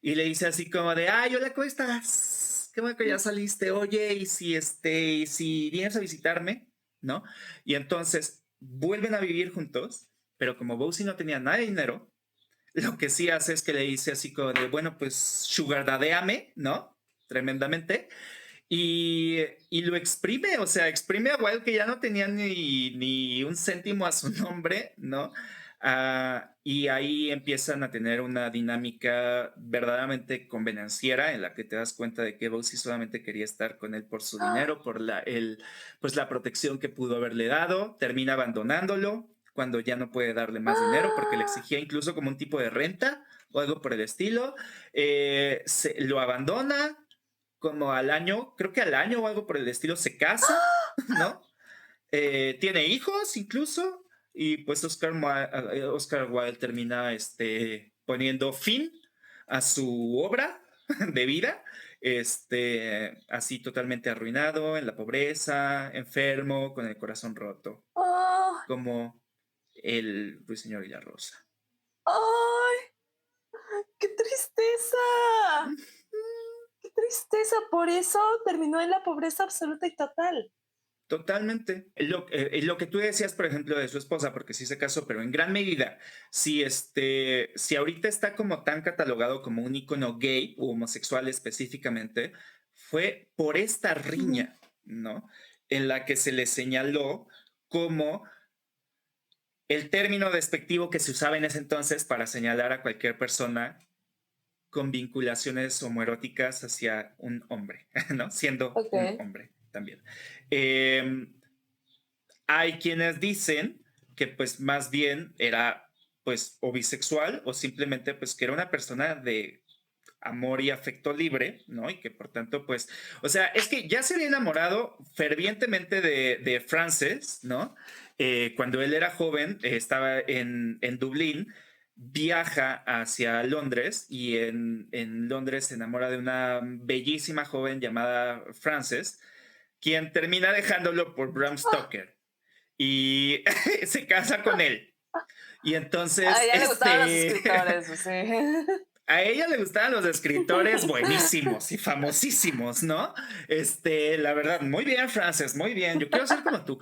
y le dice así como de, ay, hola, ¿cómo estás? Qué bueno que ya saliste, oye, y si vienes a visitarme, ¿no? Y entonces vuelven a vivir juntos, pero como Bosie no tenía nada de dinero, lo que sí hace es que le dice así como de, bueno, pues sugardadeame, ¿no? Tremendamente. Y lo exprime, o sea, exprime a Wild que ya no tenía ni un céntimo a su nombre, ¿no? Y ahí empiezan a tener una dinámica verdaderamente convenenciera en la que te das cuenta de que Bosie solamente quería estar con él por su dinero, por pues la protección que pudo haberle dado, termina abandonándolo cuando ya no puede darle más dinero porque le exigía incluso como un tipo de renta o algo por el estilo. Lo abandona como al año, creo que al año o algo por el estilo, se casa, ¿no? Tiene hijos incluso, y pues Oscar Wilde termina poniendo fin a su obra de vida, así totalmente arruinado, en la pobreza, enfermo, con el corazón roto, ¡Ah! como el Ruiseñor y la Rosa. ¡Ay! ¡Qué tristeza! ¡Qué tristeza! Por eso terminó en la pobreza absoluta y total. Totalmente. Lo que tú decías, por ejemplo, de su esposa, porque sí se casó, pero en gran medida, si ahorita está como tan catalogado como un icono gay o homosexual específicamente, fue por esta Ujú. riña, ¿no? En la que se le señaló como el término despectivo que se usaba en ese entonces para señalar a cualquier persona con vinculaciones homoeróticas hacia un hombre, ¿no? Siendo un Ok. hombre también. Eh, Hay quienes dicen que pues más bien era pues o bisexual o simplemente pues que era una persona de amor y afecto libre, ¿no? Y que por tanto pues, o sea, es que ya se había enamorado fervientemente de Frances, ¿no? Cuando él era joven, estaba en Dublín, viaja hacia Londres y en Londres se enamora de una bellísima joven llamada Frances, quien termina dejándolo por Bram ¡Ah! Stoker y se casa con él. Y A entonces, ella le gustaban los escritores, pues sí. a ella le gustaban los escritores buenísimos y famosísimos, ¿no? La verdad, muy bien, Frances, muy bien. Yo quiero ser como tú.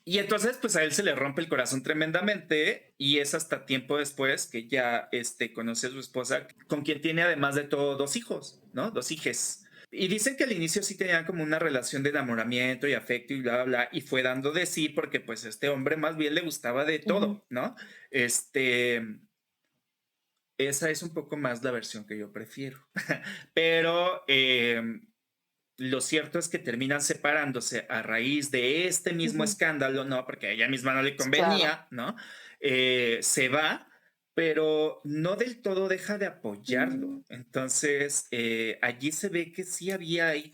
Y entonces, pues a él se le rompe el corazón tremendamente y es hasta tiempo después que ya conoce a su esposa, con quien tiene además de todo 2 hijos, ¿no? 2 hijes. Y dicen que al inicio sí tenían como una relación de enamoramiento y afecto y bla, bla, bla, y fue dando de sí porque pues este hombre más bien le gustaba de Ujú. todo, ¿no? Este, esa es un poco más la versión que yo prefiero. Pero lo cierto es que terminan separándose a raíz de este mismo Ujú. escándalo, ¿no? Porque a ella misma no le Claro. convenía, ¿no? Se va pero no del todo deja de Mm, apoyarlo. Entonces, allí se ve que sí había ahí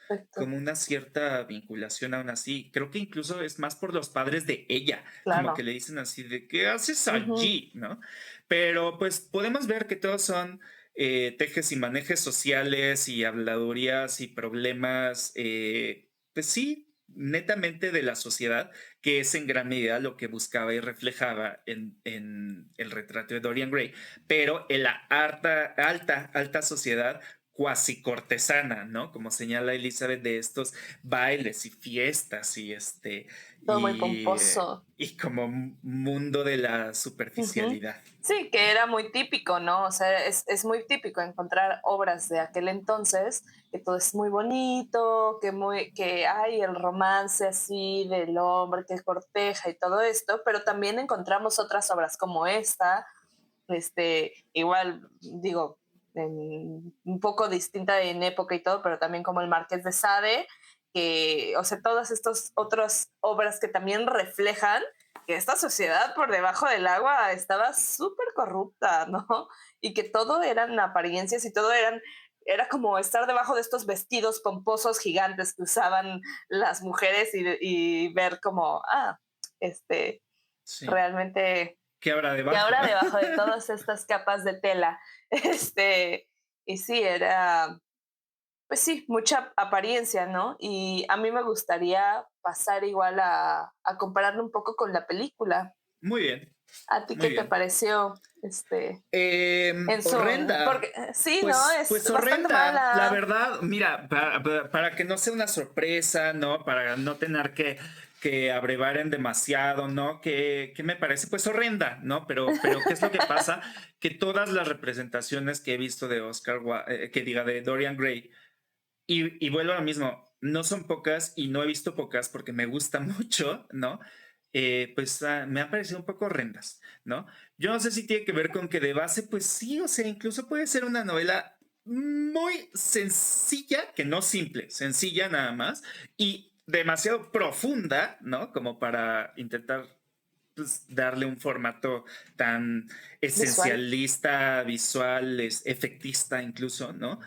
perfecto, como una cierta vinculación aún así. Creo que incluso es más por los padres de ella, como que claro. le dicen así de, ¿qué haces Ujú, allí? ¿No? Pero pues podemos ver que todos son tejes y manejes sociales y habladurías y problemas, pues sí, netamente de la sociedad, que es en gran medida lo que buscaba y reflejaba en el retrato de Dorian Gray, pero en la alta sociedad cuasi cortesana, ¿no? Como señala Elizabeth, de estos bailes y fiestas todo muy y, pomposo. y como mundo de la Ujú. superficialidad. Sí, que era muy típico, ¿no? O sea, es muy típico encontrar obras de aquel entonces, que todo es muy bonito, que hay el romance así del hombre que corteja y todo esto, pero también encontramos otras obras como esta, igual, digo, un poco distinta en época y todo, pero también como el Marqués de Sade, que, o sea, todas estas otras obras que también reflejan que esta sociedad por debajo del agua estaba súper corrupta, ¿no? Y que todo eran apariencias y todo era como estar debajo de estos vestidos pomposos gigantes que usaban las mujeres y ver como, Sí. realmente ¿Qué habrá y debajo? ahora debajo de todas estas capas de tela, y sí, pues sí, mucha apariencia, ¿no? Y a mí me gustaría pasar igual a compararlo un poco con la película. Muy bien, ¿A ti muy qué te bien. pareció? En su, Horrenda. porque sí, ¿no? Pues Es bastante horrenda. La mala. verdad, mira, para que no sea una sorpresa, ¿no? Para no tener que abrevar en demasiado, ¿no? Que me parece pues horrenda, ¿no? Pero ¿qué es lo que pasa? Que todas las representaciones que he visto de que diga de Dorian Gray, y vuelvo a lo mismo, no son pocas y no he visto pocas porque me gusta mucho, ¿no? Pues me han parecido un poco horrendas, ¿no? Yo no sé si tiene que ver con que de base, pues sí, o sea, incluso puede ser una novela muy sencilla, que no simple, sencilla nada más, y demasiado profunda, ¿no? Como para intentar pues, darle un formato tan Visual. esencialista, visual, efectista incluso, ¿no?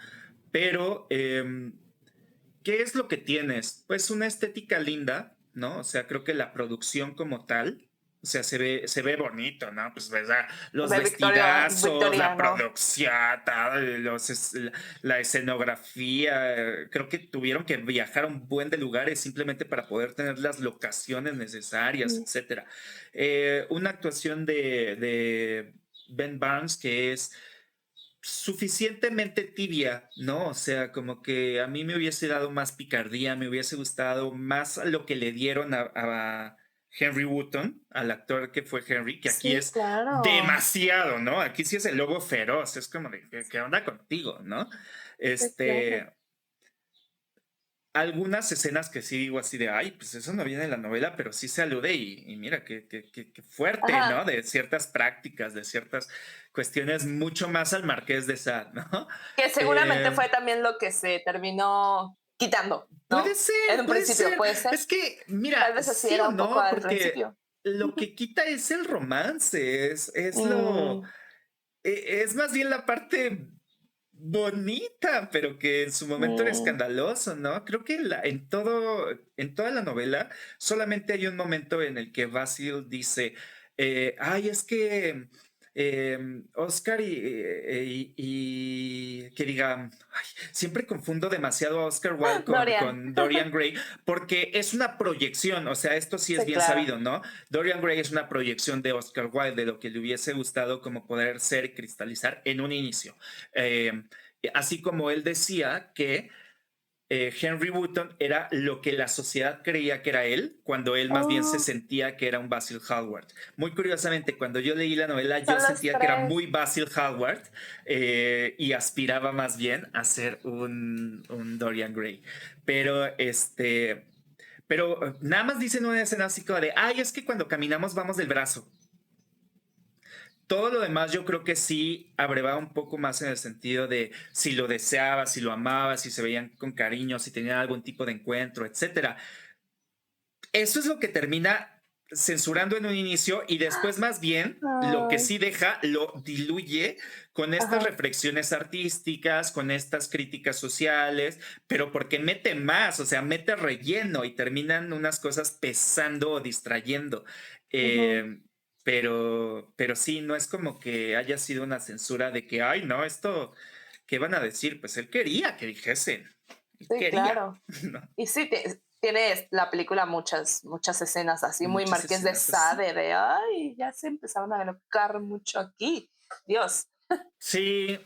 Pero, ¿qué es lo que tienes? Pues una estética linda, ¿no? O sea, creo que la producción como tal, o sea, se ve bonito, ¿no? Pues, ¿verdad? Los De vestidazos, la victoriano. producción, tal, la escenografía. Creo que tuvieron que viajar a un buen de lugares simplemente para poder tener las locaciones necesarias, Mm, etcétera. Una actuación de Ben Barnes que es suficientemente tibia, ¿no? O sea, como que a mí me hubiese dado más picardía, me hubiese gustado más lo que le dieron a Henry Wotton, al actor que fue Henry, que aquí sí, es claro. demasiado, ¿no? Aquí sí es el lobo feroz, es como de, ¿qué onda contigo, no? Sí, claro. Este, algunas escenas que sí digo así de, ay, pues eso no viene en la novela, pero sí se alude y mira, qué fuerte, ¿no? Ajá. De ciertas prácticas, de ciertas cuestiones mucho más al Marqués de Sade, ¿no? Que seguramente Eh, fue también lo que se terminó quitando, ¿no? En un puede principio, ser. puede ser. Es que, mira, Tal vez así sí era o un poco no, al porque principio. lo que quita es el romance, Mm, es más bien la parte bonita, pero que en su momento era mm, escandaloso, ¿no? Creo que en toda la novela, solamente hay un momento en el que Basil dice, ay, es que Oscar y que diga, ay, siempre confundo demasiado a Oscar Wilde Dorian. con Dorian Gray, porque es una proyección, o sea, esto sí es Sí, bien claro. sabido, ¿no? Dorian Gray es una proyección de Oscar Wilde, de lo que le hubiese gustado como poder ser y cristalizar en un inicio. Eh, Así como él decía que Henry Wotton era lo que la sociedad creía que era él, cuando él más bien se Oh, sentía que era un Basil Hallward. Muy curiosamente, cuando yo leí la novela, yo son los sentía que era tres. muy Basil Hallward y aspiraba más bien a ser un Dorian Gray. Pero nada más dicen una escena así como de, ay, es que cuando caminamos vamos del brazo. Todo lo demás yo creo que sí abrevaba un poco más en el sentido de si lo deseaba, si lo amaba, si se veían con cariño, si tenían algún tipo de encuentro, etcétera. Eso es lo que termina censurando en un inicio y después más bien lo que Ay, sí deja lo diluye con estas ajá, reflexiones artísticas, con estas críticas sociales, pero porque mete más, o sea, mete relleno y terminan unas cosas pesando o distrayendo. ujú, Eh, pero sí, no es como que haya sido una censura de que, ay, no, esto, ¿qué van a decir? Pues él quería que dijesen, él sí, quería, claro. ¿no? Y sí, tiene la película muchas escenas así, muy Muchas Marqués de escenas así. Sade, de, ay, ya se empezaron a enojar mucho aquí. Dios. Sí,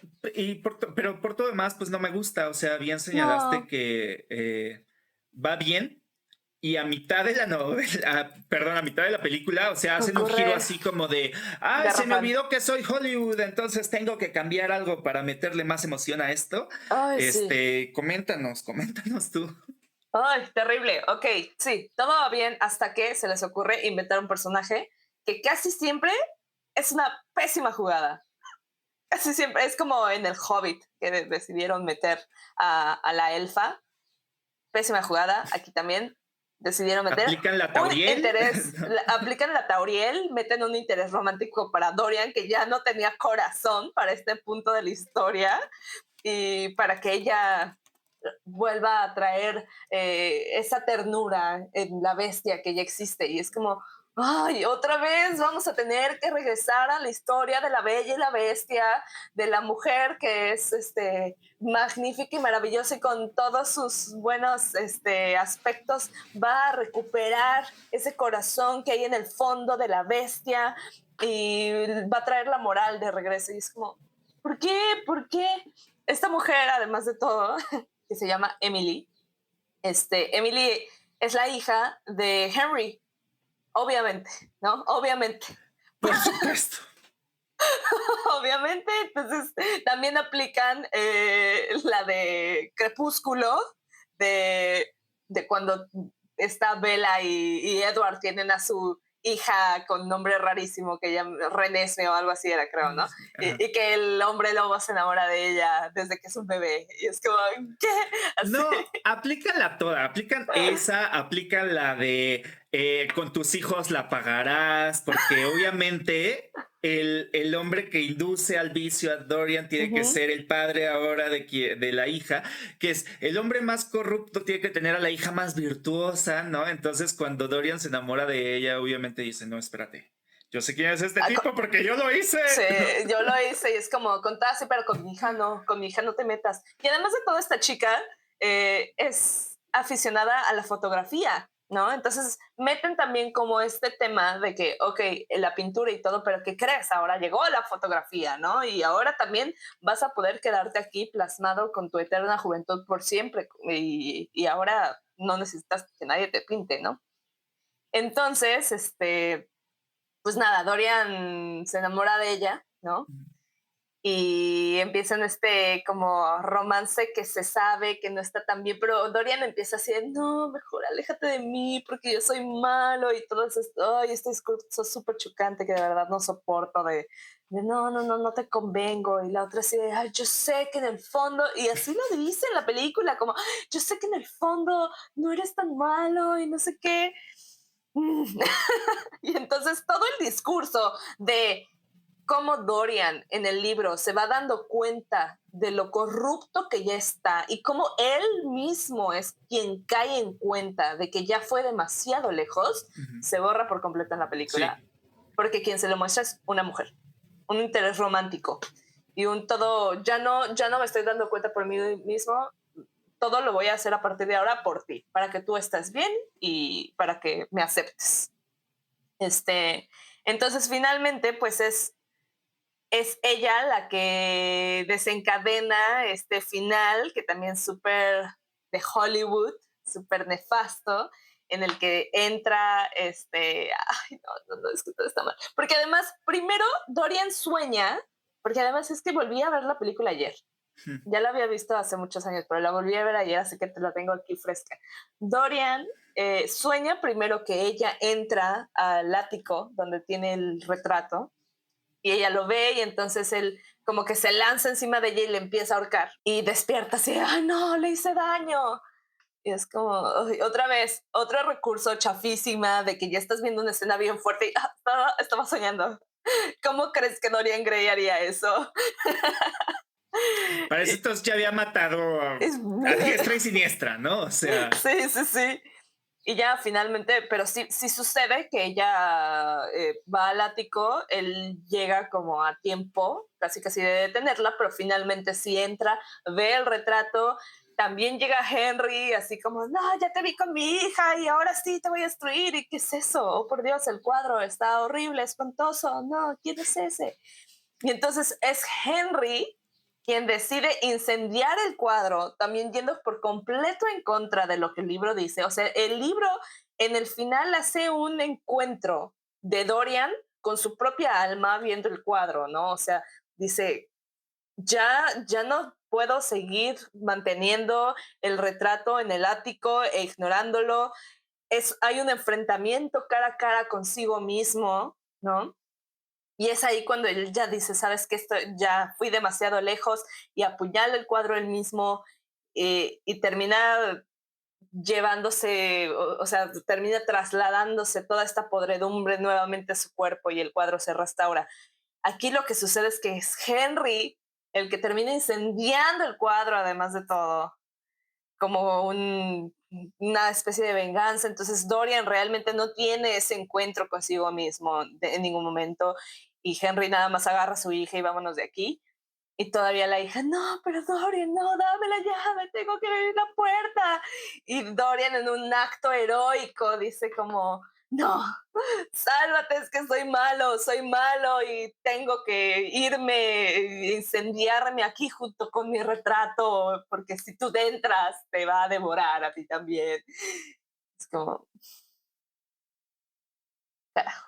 pero por todo demás, pues no me gusta. O sea, bien señalaste No, que va bien y a mitad de la novela, perdón, a mitad de la película, o sea, hacen un giro ocurre así como de, ah, se me garrafal. olvidó que soy Hollywood, entonces tengo que cambiar algo para meterle más emoción a esto. Ay, sí. Coméntanos tú. Ay, terrible. Ok, sí, todo va bien hasta que se les ocurre inventar un personaje que casi siempre es una pésima jugada. Casi siempre es como en el Hobbit que decidieron meter a la elfa. Pésima jugada. Aquí también decidieron meter ¿Aplican la un Tauriel? interés, aplican la Tauriel, meten un interés romántico para Dorian que ya no tenía corazón para este punto de la historia y para que ella vuelva a traer esa ternura en la bestia que ya existe. Y es como, ay, otra vez vamos a tener que regresar a la historia de la bella y la bestia, de la mujer que es magnífica y maravillosa y con todos sus buenos aspectos va a recuperar ese corazón que hay en el fondo de la bestia y va a traer la moral de regreso. Y es como, ¿por qué? ¿Por qué? Esta mujer, además de todo, que se llama Emily. Emily es la hija de Henry, obviamente, ¿no? Obviamente, Por supuesto. obviamente. Entonces, también aplican la de Crepúsculo, de, de cuando está Bella y Edward tienen a su hija con nombre rarísimo que llama Renesme o algo así era, creo, ¿no? Ajá. Y que el hombre lobo se enamora de ella desde que es un bebé. Y es como, ¿qué? Así. No, aplícanla toda, aplican esa, aplican la de con tus hijos la pagarás, porque obviamente el hombre que induce al vicio a Dorian tiene que Ujú. ser el padre ahora de la hija, que es el hombre más corrupto, tiene que tener a la hija más virtuosa, ¿no? Entonces cuando Dorian se enamora de ella, obviamente dice, no, espérate, yo sé quién es este Ah, tipo porque yo lo hice, sí, ¿no? yo lo hice y es como, contaste, pero con mi hija no, con mi hija no te metas. Y además de todo, esta chica es aficionada a la fotografía, ¿no? Entonces meten también como este tema de que, ok, la pintura y todo, pero ¿qué crees? Ahora llegó la fotografía, ¿no? Y ahora también vas a poder quedarte aquí plasmado con tu eterna juventud por siempre y ahora no necesitas que nadie te pinte, ¿no? Entonces, pues nada, Dorian se enamora de ella, ¿no? Y empiezan como romance que se sabe que no está tan bien, pero Dorian empieza así de, no, mejor aléjate de mí porque yo soy malo y todo eso, ay, este discurso súper chocante que de verdad no soporto de no, no, no, no te convengo y la otra así de, ay, yo sé que en el fondo, y así lo dice en la película, como, yo sé que en el fondo no eres tan malo y no sé qué. Y entonces todo el discurso de cómo Dorian en el libro se va dando cuenta de lo corrupto que ya está y cómo él mismo es quien cae en cuenta de que ya fue demasiado lejos, Ujú. se borra por completo en la Sí, película, porque quien se lo muestra es una mujer, un interés romántico y un todo, ya no me estoy dando cuenta por mí mismo, todo lo voy a hacer a partir de ahora por ti, para que tú estés bien y para que me aceptes. Este, entonces finalmente pues es ella la que desencadena este final, que también es súper de Hollywood, súper nefasto, en el que entra, ay, no, no, no, es que todo está mal. Porque además, primero Dorian sueña, porque además es que volví a ver la película ayer. Ya la había visto hace muchos años, pero la volví a ver ayer, así que te la tengo aquí fresca. Dorian sueña primero que ella entra al ático donde tiene el retrato y ella lo ve y entonces él como que se lanza encima de ella y le empieza a ahorcar y despierta así, ay no, le hice daño. Y es como, ay, otra vez, otro recurso chafísima de que ya estás viendo una escena bien fuerte y estaba soñando. ¿Cómo crees que Dorian Gray haría eso? Para eso entonces ya había matado Es a diestra y siniestra, ¿no? O sea, sí, sí, sí. Y ya finalmente, pero sí sucede que ella va al ático, él llega como a tiempo, casi casi de detenerla, pero finalmente sí entra, ve el retrato, también llega Henry, así como, no, ya te vi con mi hija y ahora sí te voy a destruir. ¿Y qué es eso? Oh, por Dios, el cuadro está horrible, espantoso. No, ¿quién es ese? Y entonces es Henry quien decide incendiar el cuadro, también yendo por completo en contra de lo que el libro dice. O sea, el libro en el final hace un encuentro de Dorian con su propia alma viendo el cuadro, ¿no? O sea, dice, ya no puedo seguir manteniendo el retrato en el ático e ignorándolo. Hay un enfrentamiento cara a cara consigo mismo, ¿no? Y es ahí cuando él ya dice, sabes que esto ya fui demasiado lejos y apuñala el cuadro él mismo y termina llevándose, o sea, termina trasladándose toda esta podredumbre nuevamente a su cuerpo y el cuadro se restaura. Aquí lo que sucede es que es Henry el que termina incendiando el cuadro, además de todo, como una especie de venganza. Entonces Dorian realmente no tiene ese encuentro consigo mismo en ningún momento y Henry nada más agarra a su hija y vámonos de aquí. Y todavía la hija, no, pero Dorian, no, dame la llave, tengo que abrir la puerta. Y Dorian en un acto heroico dice como, no, sálvate, es que soy malo y tengo que irme, incendiarme aquí junto con mi retrato, porque si tú entras te va a devorar a ti también. Es como, carajo.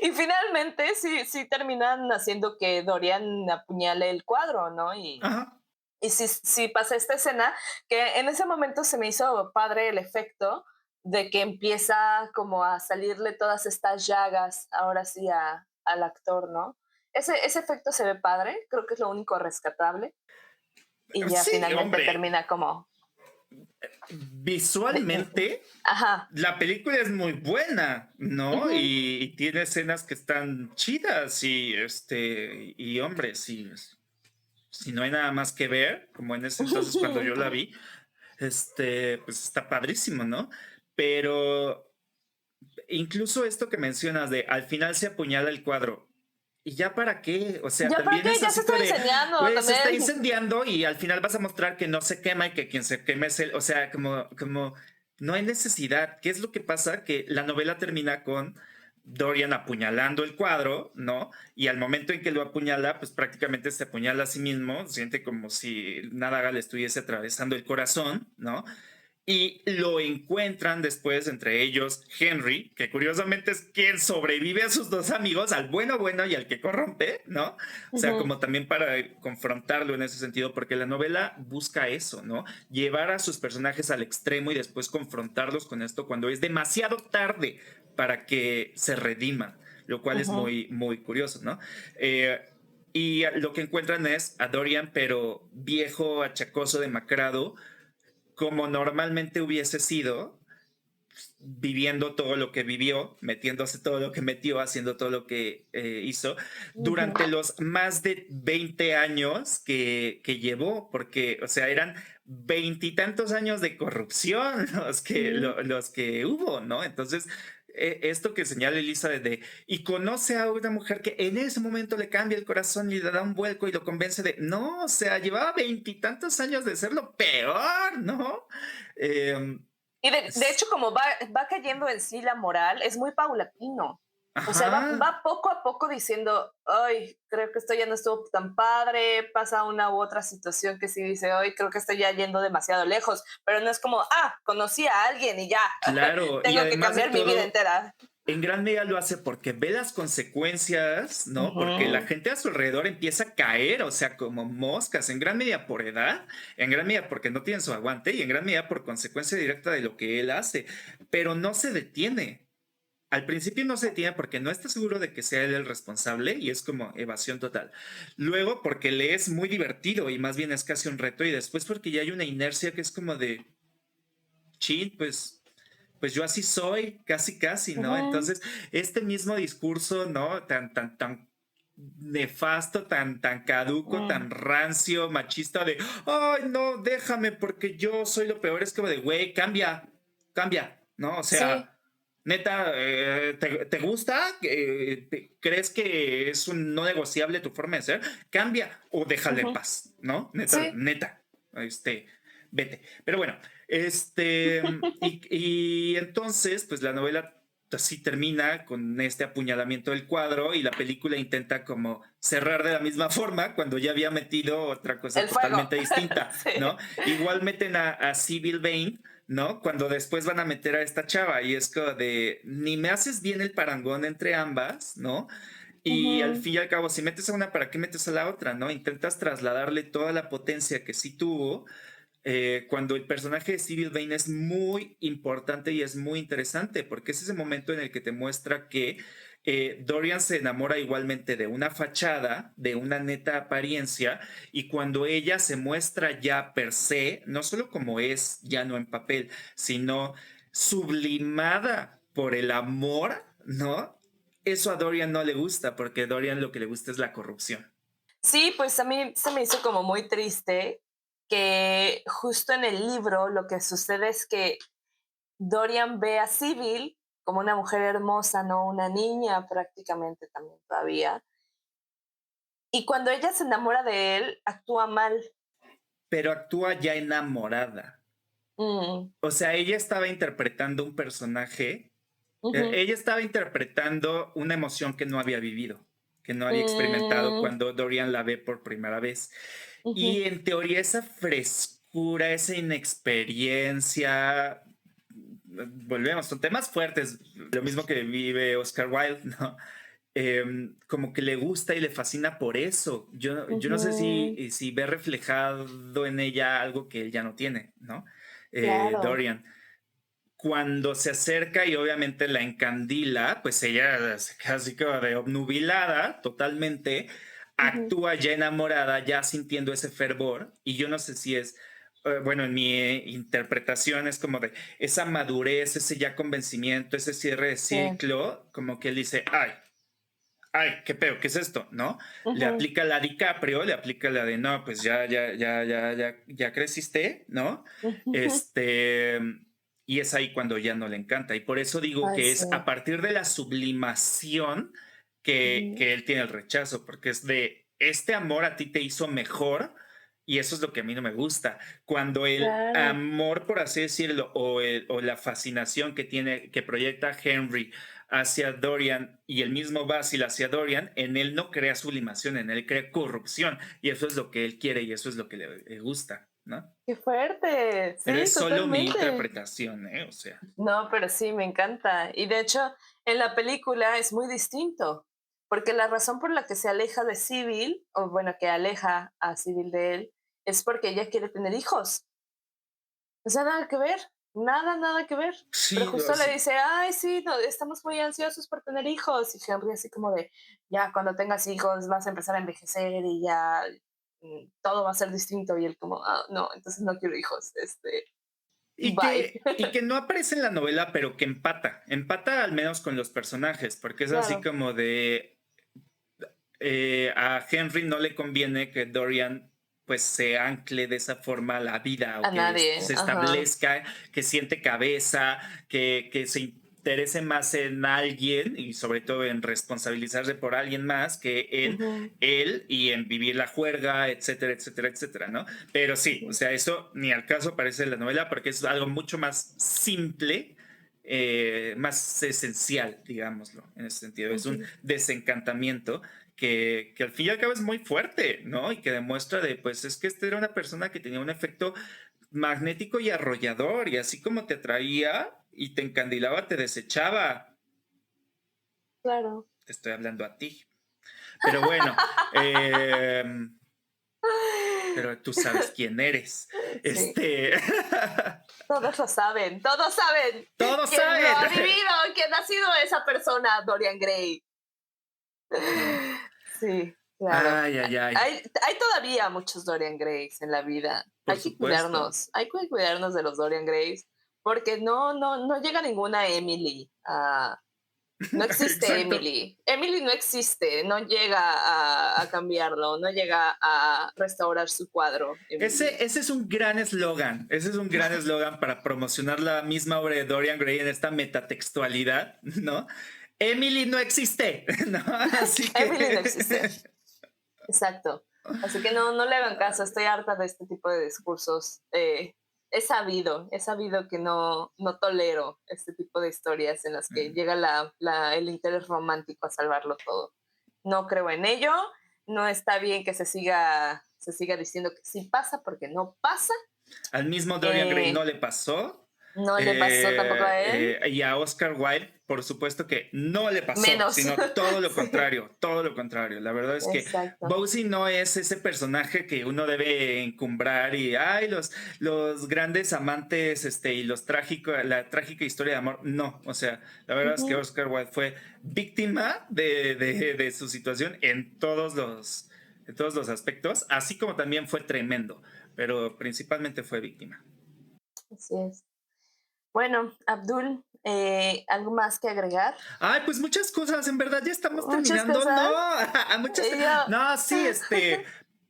Y finalmente sí terminan haciendo que Dorian apuñale el cuadro, ¿no? ajá. Y sí pasa esta escena, que en ese momento se me hizo padre el efecto de que empieza como a salirle todas estas llagas, ahora sí, al actor, ¿no? Ese efecto se ve padre, creo que es lo único rescatable, y ya Sí, finalmente hombre, termina como... visualmente ajá. la película es muy buena, ¿no? Ujú. Y tiene escenas que están chidas y hombre, si no hay nada más que ver, como en ese entonces cuando yo la vi, pues está padrísimo, ¿no? Pero incluso esto que mencionas de al final se apuñala el cuadro. ¿Y ya para qué? O sea, ¿Ya para también qué? es Ya se así está como de, enseñando güey, se está también. incendiando y al final vas a mostrar que no se quema y que quien se queme es él. O sea, como no hay necesidad. ¿Qué es lo que pasa? Que la novela termina con Dorian apuñalando el cuadro, ¿no? Y al momento en que lo apuñala, pues prácticamente se apuñala a sí mismo, siente como si nada le estuviese atravesando el corazón, ¿no? Y lo encuentran después entre ellos Henry, que curiosamente es quien sobrevive a sus dos amigos, al bueno bueno y al que corrompe, ¿no? O sea, Ujú, como también para confrontarlo en ese sentido, porque la novela busca eso, ¿no? Llevar a sus personajes al extremo y después confrontarlos con esto cuando es demasiado tarde para que se rediman, lo cual es ujú. muy, muy curioso, ¿no? Y lo que encuentran es a Dorian, pero viejo, achacoso, demacrado, como normalmente hubiese sido, viviendo todo lo que vivió, metiéndose todo lo que metió, haciendo todo lo que hizo, Ujú. durante los más de 20 años que llevó, porque, o sea, eran veintitantos años de corrupción Mm. los que hubo, ¿no? Entonces, esto que señala Elisa y conoce a una mujer que en ese momento le cambia el corazón y le da un vuelco y lo convence de, no, o sea, llevaba veintitantos años de ser lo peor, ¿no? Eh, Y de hecho, como va cayendo en sí la moral, es muy paulatino. O sea, ajá, va poco a poco diciendo, ay, creo que esto ya no estuvo tan padre, pasa una u otra situación que sí dice, ay, creo que estoy ya yendo demasiado lejos, pero no es como, conocí a alguien y ya, claro, y tengo que además de cambiar mi vida todo, entera. en gran medida lo hace porque ve las consecuencias, ¿no? Porque la Ujú, gente a su alrededor empieza a caer, o sea, como moscas, en gran medida por edad, en gran medida porque no tienen su aguante y en gran medida por consecuencia directa de lo que él hace, pero no se detiene. al principio no se detiene porque no está seguro de que sea él el responsable y es como evasión total. Luego porque le es muy divertido y más bien es casi un reto y después porque ya hay una inercia que es como de, chin, pues yo así soy, casi, casi, ¿no? Ujú, Entonces, este mismo discurso, ¿no? Tan nefasto, tan caduco, mm, tan rancio, machista de, ay, no, déjame porque yo soy lo peor, es como de, güey, cambia, cambia, ¿no? O sí, sea, neta, ¿te gusta? ¿Crees que es un no negociable tu forma de ser? Cambia o déjala en ujú, paz, ¿no? Neta, sí, neta, vete. Pero bueno, y entonces, pues la novela así termina con este apuñalamiento del cuadro y la película intenta como cerrar de la misma forma cuando ya había metido otra cosa el fuego. totalmente distinta, Sí. ¿no? Igual meten a Civil Vane, ¿no? Cuando después van a meter a esta chava y es como de, ni me haces bien el parangón entre ambas, ¿no? Y al Ujú, fin y al cabo, si metes a una, ¿para qué metes a la otra, no? Intentas trasladarle toda la potencia que sí tuvo cuando el personaje de Cyril Vane es muy importante y es muy interesante, porque es ese momento en el que te muestra que Dorian se enamora igualmente de una fachada, de una neta apariencia, y cuando ella se muestra ya per se, no solo como es, ya no en papel, sino sublimada por el amor, ¿no? Eso a Dorian no le gusta, porque a Dorian lo que le gusta es la corrupción. sí, pues a mí se me hizo como muy triste que justo en el libro lo que sucede es que Dorian ve a Sybil como una mujer hermosa, no una niña prácticamente también todavía. Y cuando ella se enamora de él, actúa mal. Pero actúa ya enamorada. Mm, O sea, ella estaba interpretando un personaje, ujú, ella estaba interpretando una emoción que no había vivido, que no había experimentado mm, cuando Dorian la ve por primera vez. ujú, Y en teoría esa frescura, esa inexperiencia, volvemos, son temas fuertes, lo mismo que vive Oscar Wilde, ¿no? Como que le gusta y le fascina por eso. Yo no sé ujú, si ve reflejado en ella algo que él ya no tiene, ¿no? claro. Dorian cuando se acerca y obviamente la encandila, pues ella se queda así como de obnubilada totalmente, Ujú, actúa ya enamorada, ya sintiendo ese fervor, y yo no sé si es, bueno, en mi interpretación es como de esa madurez, ese ya convencimiento, ese cierre de sí, ciclo, como que él dice, ay, qué pedo, ¿qué es esto? ¿No? Le ujú, aplica la DiCaprio, le aplica la de, no, pues ya creciste, ¿no? ujú. Este, y es ahí cuando ya no le encanta. Y por eso digo Ay, que sí. es a partir de la sublimación Ujú, que él tiene el rechazo, porque es de, este amor a ti te hizo mejor. Y eso es lo que a mí no me gusta. Cuando el claro. amor, por así decirlo, o la fascinación que tiene, que proyecta Henry hacia Dorian y el mismo Basil hacia Dorian, en él no crea sublimación, en él crea corrupción. Y eso es lo que él quiere y eso es lo que le gusta, ¿no? Qué fuerte. Pero Sí, es solo mi totalmente. interpretación, ¿eh? O sea, No, pero sí, me encanta. Y de hecho, en la película es muy distinto, porque la razón por la que se aleja de Civil, o bueno, que aleja a Civil de él, es porque ella quiere tener hijos. O sea, nada que ver, nada, nada que ver. Pero sí, justo le dice, ay, sí, no, estamos muy ansiosos por tener hijos. Y Henry así como de, ya cuando tengas hijos vas a empezar a envejecer y ya todo va a ser distinto. Y él como, ah, no, entonces no quiero hijos. Bye. y que no aparece en la novela, pero que empata al menos con los personajes, porque es así Claro, como de, a Henry no le conviene que Dorian pues se ancle de esa forma a la vida o a que nadie, se ajá. establezca, que siente cabeza, que se interese más en alguien y sobre todo en responsabilizarse por alguien más que en Ujú, él y en vivir la juerga, etcétera, etcétera, etcétera, ¿no? Pero sí, o ujú, sea, eso ni al caso aparece en la novela porque es algo mucho más simple, más esencial, digámoslo, en ese sentido. Es un ujú. desencantamiento que al fin y al cabo es muy fuerte, ¿no? Y que demuestra de, pues es que este era una persona que tenía un efecto magnético y arrollador, y así como te atraía y te encandilaba, te desechaba. Claro. Te estoy hablando a ti. Pero bueno, eh, pero tú sabes quién eres. Sí, Este, todos lo saben, todos saben. todos ¿Quién no saben, ha vivido? ¿Quién ha sido esa persona, Dorian Gray? ¿no? Sí, claro. Ay, ay, ay, Hay todavía muchos Dorian Grays en la vida. por supuesto. Hay que cuidarnos de los Dorian Grays, porque no llega ninguna Emily. No existe Exacto. Emily. Emily no existe, no llega a cambiarlo, no llega a restaurar su cuadro, Emily. Ese es un gran eslogan. Ese es un gran eslogan para promocionar la misma obra de Dorian Gray en esta metatextualidad, ¿no? Emily no existe, ¿no? Así Emily no que existe. Exacto. Así que no le hagan caso, estoy harta de este tipo de discursos. He sabido que no tolero este tipo de historias en las que llega el interés romántico a salvarlo todo. No creo en ello, no está bien que se siga diciendo que sí pasa porque no pasa. al mismo Dorian Gray Eh, no le pasó. no le pasó tampoco a él, Y a Oscar Wilde, por supuesto que no le pasó, menos. sino todo lo Sí, contrario, todo lo contrario. La verdad es que exacto. Bowsy no es ese personaje que uno debe encumbrar y, ay, los grandes amantes y la trágica historia de amor. No, o sea, la verdad es que Ujú. Oscar Wilde fue víctima de su situación en todos los aspectos, así como también fue tremendo, pero principalmente fue víctima. Así es. Bueno, Abdul, ¿algo más que agregar? Ay, pues muchas cosas, en verdad ya estamos Muchas terminando, no, cosas. muchas, Y yo, no, sí,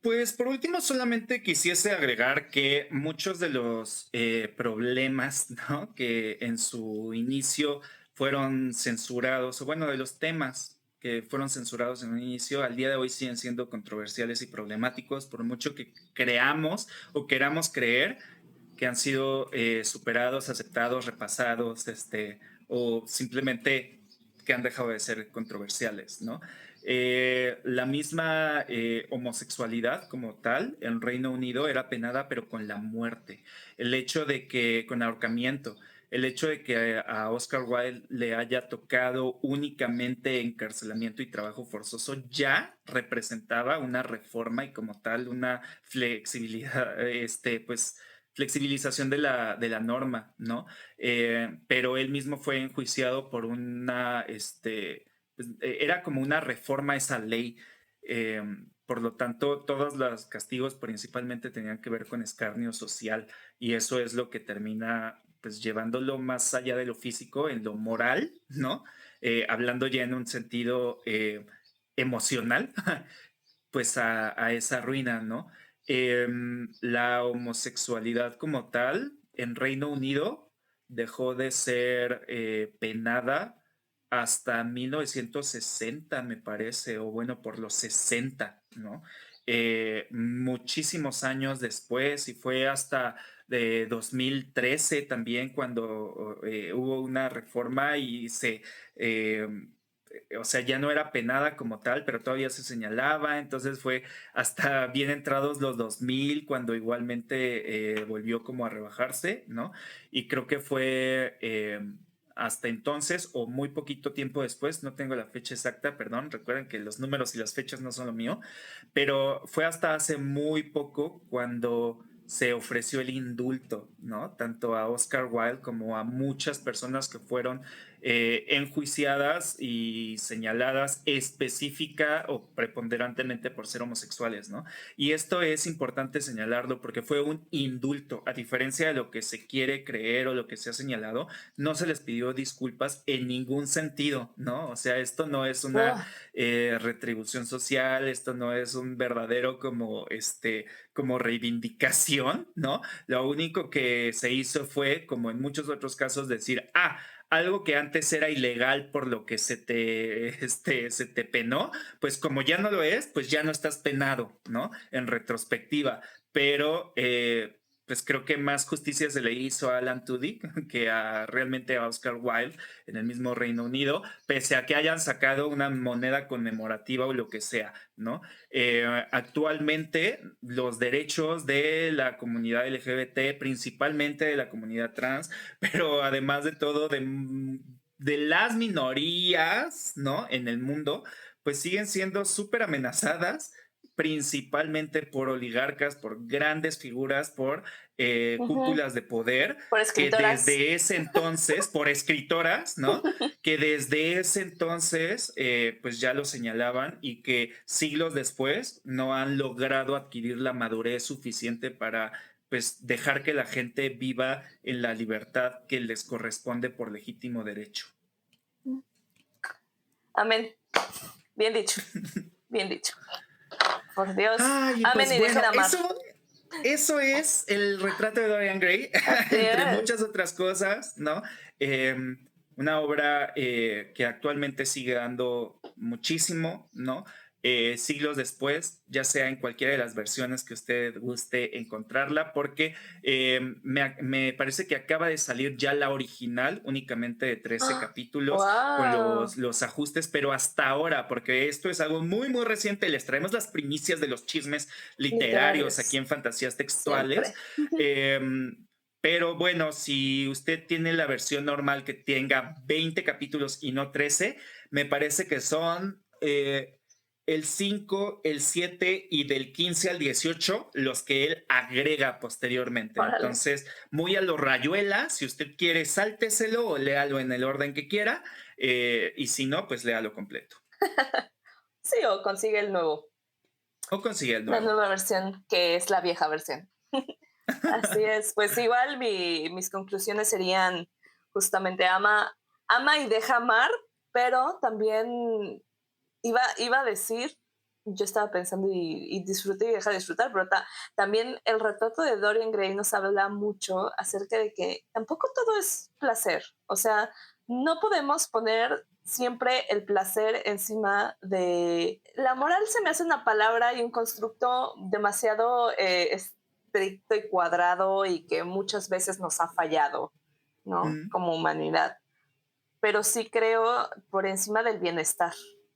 pues por último solamente quisiese agregar que muchos de los problemas, ¿no? Que en su inicio fueron censurados, o bueno, de los temas que fueron censurados en un inicio, al día de hoy siguen siendo controversiales y problemáticos, por mucho que creamos o queramos creer que han sido superados, aceptados, repasados, o simplemente que han dejado de ser controversiales, ¿no? La misma homosexualidad como tal en Reino Unido era penada pero con la muerte. El hecho de que, con ahorcamiento, el hecho de que a Oscar Wilde le haya tocado únicamente encarcelamiento y trabajo forzoso ya representaba una reforma y como tal una flexibilidad, pues flexibilización de la norma, ¿no? Pero él mismo fue enjuiciado por era como una reforma a esa ley. eh, por lo tanto, todos los castigos principalmente tenían que ver con escarnio social y eso es lo que termina pues llevándolo más allá de lo físico, en lo moral, ¿no? Hablando ya en un sentido emocional, pues a esa ruina, ¿no? La homosexualidad como tal en Reino Unido dejó de ser penada hasta 1960, me parece, o bueno, por los 60, ¿no? Muchísimos años después, y fue hasta de 2013 también cuando hubo una reforma y eh, o sea, ya no era penada como tal, pero todavía se señalaba, entonces fue hasta bien entrados los 2000 cuando igualmente volvió como a rebajarse, ¿no? Y creo que fue hasta entonces o muy poquito tiempo después, no tengo la fecha exacta, perdón, recuerden que los números y las fechas no son lo mío, pero fue hasta hace muy poco cuando se ofreció el indulto, ¿no? Tanto a Oscar Wilde como a muchas personas que fueron enjuiciadas y señaladas específica o preponderantemente por ser homosexuales, ¿no? Y esto es importante señalarlo porque fue un indulto, a diferencia de lo que se quiere creer o lo que se ha señalado, no se les pidió disculpas en ningún sentido, ¿no? O sea, esto no es una ugh, retribución social, esto no es un verdadero como reivindicación, ¿no? Lo único que se hizo fue, como en muchos otros casos, decir, algo que antes era ilegal por lo que se te penó, pues como ya no lo es, pues ya no estás penado, ¿no? En retrospectiva. Pero pues creo que más justicia se le hizo a Alan Tudyk que realmente a Oscar Wilde en el mismo Reino Unido, pese a que hayan sacado una moneda conmemorativa o lo que sea, ¿no? Actualmente los derechos de la comunidad LGBT, principalmente de la comunidad trans, pero además de todo de las minorías, ¿no? En el mundo, pues siguen siendo súper amenazadas principalmente por oligarcas, por grandes figuras, por Ujú. cúpulas de poder, Por que escritoras. desde ese entonces, por escritoras, ¿no? Que desde ese entonces, pues ya lo señalaban y que siglos después no han logrado adquirir la madurez suficiente para, pues, dejar que la gente viva en la libertad que les corresponde por legítimo derecho. Amén. Bien dicho, bien dicho. Por Dios. Ay, Amen pues y dejen bueno, amar. eso es el retrato de Dorian Gray, Así entre muchas es. otras cosas, ¿no? Una obra que actualmente sigue dando muchísimo, ¿no? Siglos después, ya sea en cualquiera de las versiones que usted guste encontrarla, porque me parece que acaba de salir ya la original, únicamente de 13 capítulos, con Wow. los ajustes, pero hasta ahora, porque esto es algo muy, muy reciente, les traemos las primicias de los chismes literarios aquí Literarios. en Fantasías Textuales. Siempre. Eh, pero bueno, si usted tiene la versión normal que tenga 20 capítulos y no 13, me parece que son el 5, el 7 y del 15 al 18 los que él agrega posteriormente. Órale. Entonces, muy a lo Rayuela, si usted quiere, sálteselo o léalo en el orden que quiera. Y si no, pues léalo completo. Sí, o consigue el nuevo. O consigue el La nuevo. nueva versión, que es la vieja versión. Así es. Pues igual mis conclusiones serían justamente ama y deja amar, pero también iba a decir, yo estaba pensando y disfruté y deja de disfrutar, pero también el retrato de Dorian Gray nos habla mucho acerca de que tampoco todo es placer. O sea, no podemos poner siempre el placer encima de... La moral se me hace una palabra y un constructo demasiado estricto y cuadrado y que muchas veces nos ha fallado, ¿no? Mm. Como humanidad. Pero sí creo por encima del bienestar,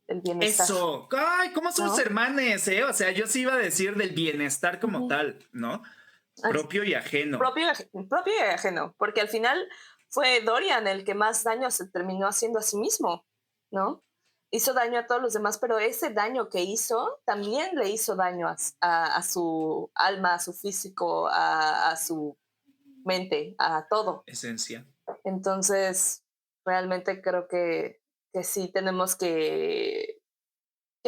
el bienestar, Eso, ay, ¿cómo somos ¿no? hermanes, eh? O sea, yo sí iba a decir del bienestar como Ujú. tal, ¿no? As- Propio y ajeno. propio y ajeno, porque al final fue Dorian el que más daño se terminó haciendo a sí mismo, ¿no? Hizo daño a todos los demás, pero ese daño que hizo también le hizo daño a su alma, a su físico, a su mente, a todo. Esencia. Entonces, realmente creo que sí tenemos que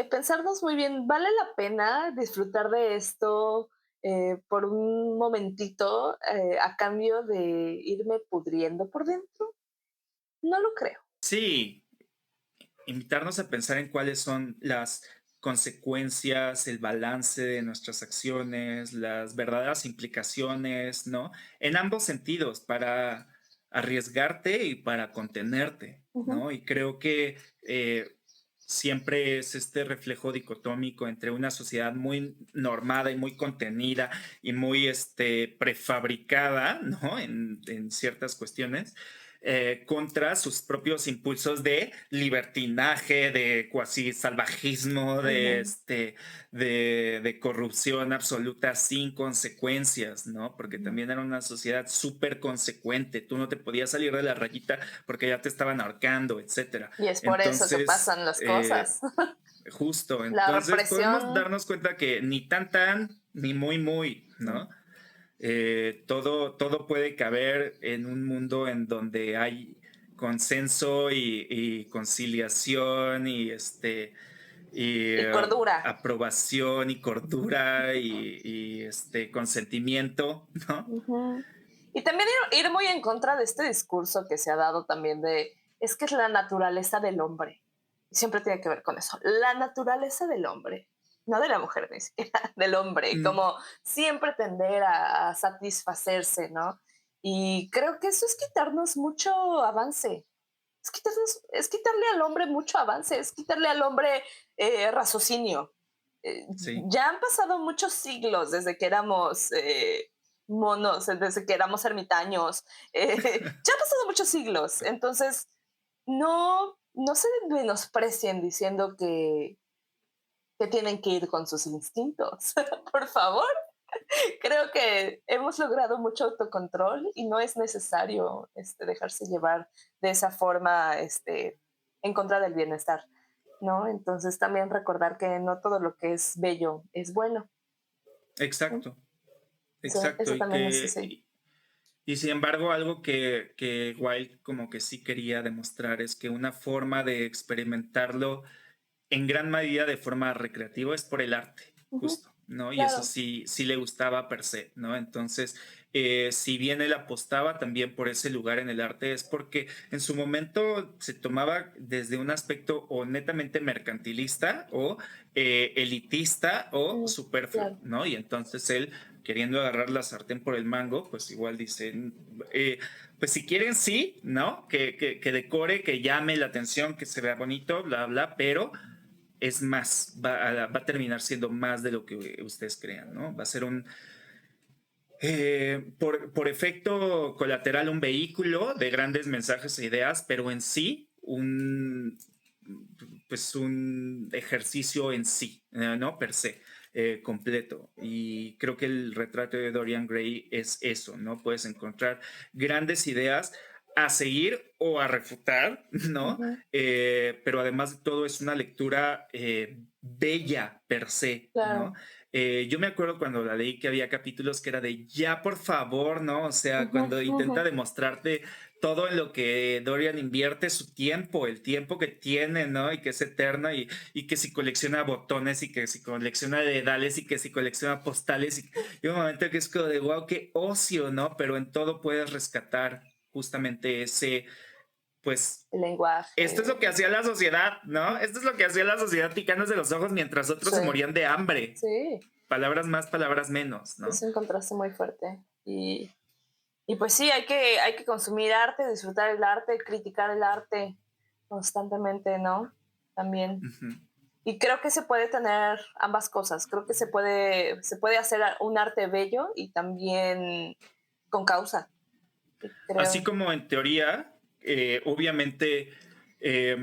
pensarnos muy bien, ¿vale la pena disfrutar de esto por un momentito a cambio de irme pudriendo por dentro? No lo creo. Sí, invitarnos a pensar en cuáles son las consecuencias, el balance de nuestras acciones, las verdaderas implicaciones, ¿no? En ambos sentidos, para arriesgarte y para contenerte, Ujú, ¿no? Y creo que siempre es este reflejo dicotómico entre una sociedad muy normada y muy contenida y muy prefabricada, ¿no? En ciertas cuestiones contra sus propios impulsos de libertinaje, de cuasi salvajismo, ujú, de corrupción absoluta sin consecuencias, ¿no? Porque ujú. también era una sociedad súper consecuente. Tú no te podías salir de la rayita porque ya te estaban ahorcando, etcétera. Y es por eso que Entonces, pasan las cosas. justo, La entonces podemos represión. darnos cuenta que ni tan tan, ni muy muy, ¿no? Todo puede caber en un mundo en donde hay consenso y conciliación y Y cordura. aprobación y cordura y consentimiento, ¿no? Ujú. Y también ir muy en contra de este discurso que se ha dado también de, es que es la naturaleza del hombre. Siempre tiene que ver con eso. La naturaleza del hombre, no de la mujer ni siquiera, del hombre, Mm, como siempre tender a satisfacerse, ¿no? Y creo que eso es quitarnos mucho avance. Es quitarle al hombre mucho avance, es quitarle al hombre raciocinio. Eh, sí, ya han pasado muchos siglos desde que éramos monos, desde que éramos ermitaños. Ya han pasado muchos siglos. Entonces, no se menosprecien diciendo que tienen que ir con sus instintos. Por favor, creo que hemos logrado mucho autocontrol y no es necesario dejarse llevar de esa forma en contra del bienestar. ¿no? Entonces también recordar que no todo lo que es bello es bueno, ¿no? Exacto, exacto. Eso también es así. Y sin embargo, algo que Wilde como que sí quería demostrar es que una forma de experimentarlo en gran medida de forma recreativa es por el arte, Ujú, justo, ¿no? Y eso claro, sí, sí le gustaba per se, ¿no? Entonces, si bien él apostaba también por ese lugar en el arte, es porque en su momento se tomaba desde un aspecto o netamente mercantilista o elitista o sí, superfluo, claro. ¿no? Y entonces él, queriendo agarrar la sartén por el mango, pues igual dice, eh, pues si quieren sí, ¿no? Que decore, que llame la atención, que se vea bonito, bla, bla, pero es más, va a terminar siendo más de lo que ustedes crean, ¿no? Va a ser por efecto colateral, un vehículo de grandes mensajes e ideas, pero en sí, pues un ejercicio en sí, ¿no? Per se. Completo. Y creo que el retrato de Dorian Gray es eso, ¿no? Puedes encontrar grandes ideas a seguir o a refutar, ¿no? Ujú, Pero además de todo es una lectura bella per se, ¿no? claro. Yo me acuerdo cuando la leí que había capítulos que era de ya por favor, ¿no? O sea, Ujú, cuando ujú. intenta demostrarte todo en lo que Dorian invierte su tiempo, el tiempo que tiene, ¿no? Y que es eterno y que si colecciona botones y que si colecciona dedales y que si colecciona postales y un momento que es como de wow, qué ocio, ¿no? Pero en todo puedes rescatar justamente ese, pues El esto es lo que lenguaje. hacía la sociedad, ¿no? Esto es lo que hacía la sociedad picándose los ojos mientras otros Sí, se morían de hambre. sí, Palabras más, palabras menos, ¿no? es un contraste muy fuerte. Y pues sí, hay que consumir arte, disfrutar el arte, criticar el arte constantemente, ¿no? También. Ujú. Y creo que se puede tener ambas cosas. Creo que se puede hacer un arte bello y también con causa. Y Así creo, como en teoría, obviamente, eh,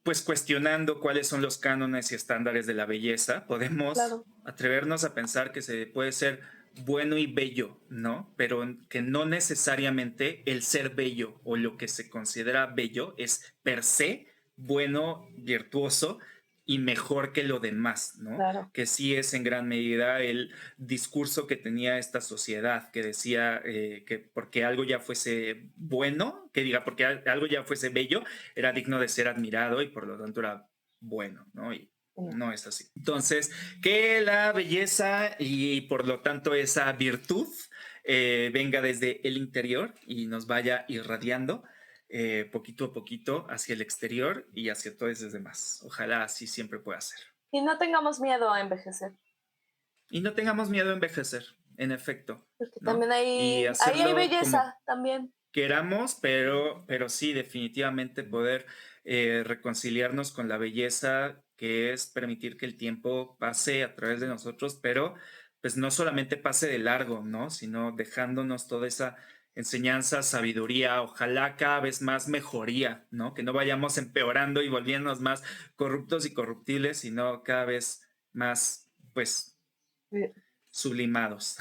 pues cuestionando cuáles son los cánones y estándares de la belleza, podemos claro, atrevernos a pensar que se puede ser bueno y bello, ¿no? Pero que no necesariamente el ser bello o lo que se considera bello es per se bueno, virtuoso y mejor que lo demás, ¿no? claro. Que sí es en gran medida el discurso que tenía esta sociedad, que decía que porque algo ya fuese bueno, que diga, porque algo ya fuese bello, era digno de ser admirado y por lo tanto era bueno, ¿no? Y No. no es así. Entonces, que la belleza y por lo tanto esa virtud venga desde el interior y nos vaya irradiando poquito a poquito hacia el exterior y hacia todos los demás. Ojalá así siempre pueda ser. Y no tengamos miedo a envejecer, Y no tengamos miedo a envejecer, en efecto, porque ¿no? también Y ahí hay hacerlo como belleza también. queramos, pero sí, definitivamente poder reconciliarnos con la belleza que es permitir que el tiempo pase a través de nosotros, pero pues no solamente pase de largo, ¿no? Sino dejándonos toda esa enseñanza, sabiduría, ojalá cada vez más mejoría, ¿no? Que no vayamos empeorando y volviéndonos más corruptos y corruptibles, sino cada vez más, pues, Sí. sublimados.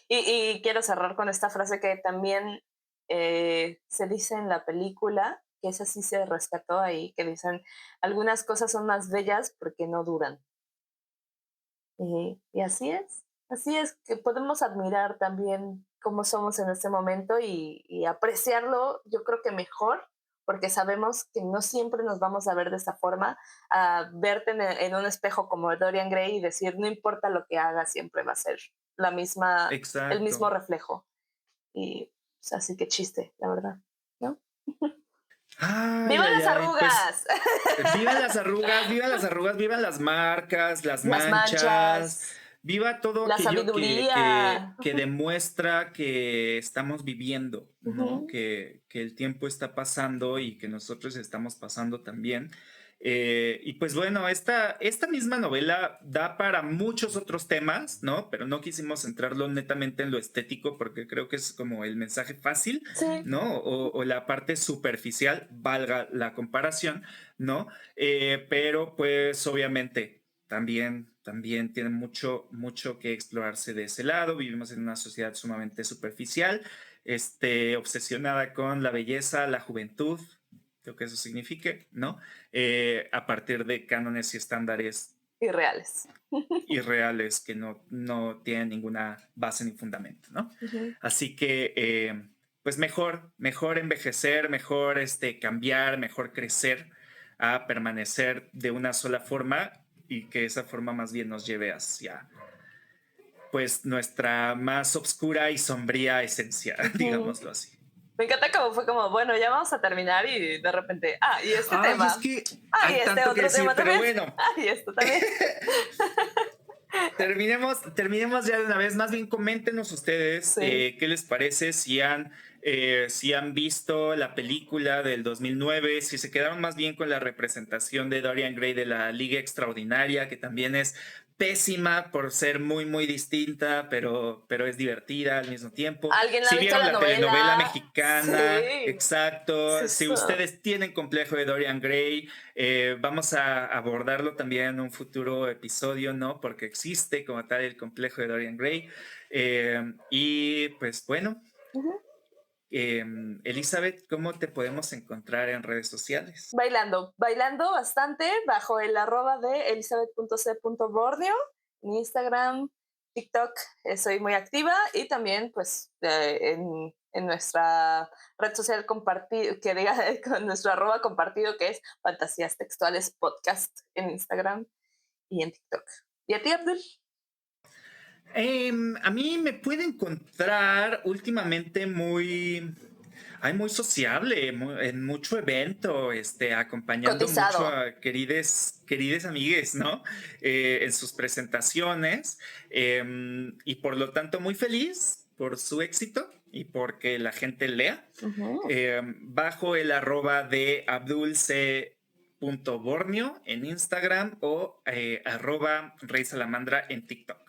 Sí. Y quiero cerrar con esta frase que también se dice en la película, que esa sí se rescató ahí, que dicen, algunas cosas son más bellas porque no duran. Y así es que podemos admirar también cómo somos en este momento y apreciarlo, yo creo que mejor, porque sabemos que no siempre nos vamos a ver de esta forma, a verte en un espejo como Dorian Gray y decir, no importa lo que haga, siempre va a ser el mismo Exacto. reflejo. Y pues, así que chiste, la verdad, ¿no? Ay, ¡Vivan ay, las ay, pues arrugas! vivan las arrugas, vivan las marcas, las Las manchas, manchas, viva todo la aquello sabiduría. que demuestra que estamos viviendo, ¿no? Ujú. Que el tiempo está pasando y que nosotros estamos pasando también. Y pues bueno, esta misma novela da para muchos otros temas, ¿no? Pero no quisimos centrarlo netamente en lo estético porque creo que es como el mensaje fácil, Sí, ¿no? O la parte superficial, valga la comparación, ¿no? Pero pues obviamente también tiene mucho que explorarse de ese lado. Vivimos en una sociedad sumamente superficial, obsesionada con la belleza, la juventud, lo que eso signifique, ¿no? A partir de cánones y estándares Irreales. irreales que no tienen ninguna base ni fundamento, ¿no? Ujú. Así que, pues mejor envejecer, mejor cambiar, mejor crecer a permanecer de una sola forma y que esa forma más bien nos lleve hacia pues nuestra más oscura y sombría esencia, Ujú. digámoslo así. Me encanta cómo fue como, bueno, ya vamos a terminar y de repente, y este Ay, es tema, que y hay este tanto que otro decir, tema pero también, bueno, y esto también. terminemos ya de una vez. Más bien, coméntenos ustedes Sí. qué les parece si han visto la película del 2009, si se quedaron más bien con la representación de Dorian Gray de la Liga Extraordinaria, que también es pésima por ser muy distinta, pero es divertida al mismo tiempo. ¿Alguien ha Si visto vieron la la telenovela novela? mexicana, Sí, exacto. sí, Si sí. ustedes tienen complejo de Dorian Gray, vamos a abordarlo también en un futuro episodio, ¿no? Porque existe como tal el complejo de Dorian Gray. Y pues bueno, Ujú. Elizabeth, ¿cómo te podemos encontrar en redes sociales? Bailando bastante bajo el @ de elizabeth.c.borneo en Instagram, TikTok, soy muy activa y también pues en nuestra red social compartido, que diga con nuestro @ compartido que es Fantasías Textuales Podcast en Instagram y en TikTok. ¿Y a ti, Abdul? A mí me puede encontrar últimamente muy sociable, en mucho evento, acompañando mucho Cotizado. a querides amigues, ¿no? En sus presentaciones, y por lo tanto muy feliz por su éxito y porque la gente lea, Ujú. bajo el @ de abdulc.borneo en Instagram o @rey salamandra en TikTok.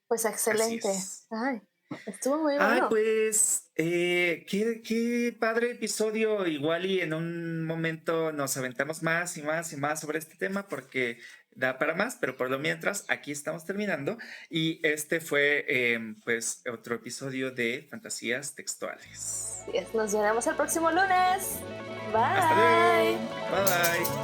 Pues Así excelente. es. Ay, estuvo muy Ay, bueno. pues, qué padre episodio. Igual y en un momento nos aventamos más y más y más sobre este tema porque da para más, pero por lo mientras aquí estamos terminando y este fue pues otro episodio de Fantasías Textuales. Nos veremos el próximo lunes. Hasta luego. Bye. Bye bye.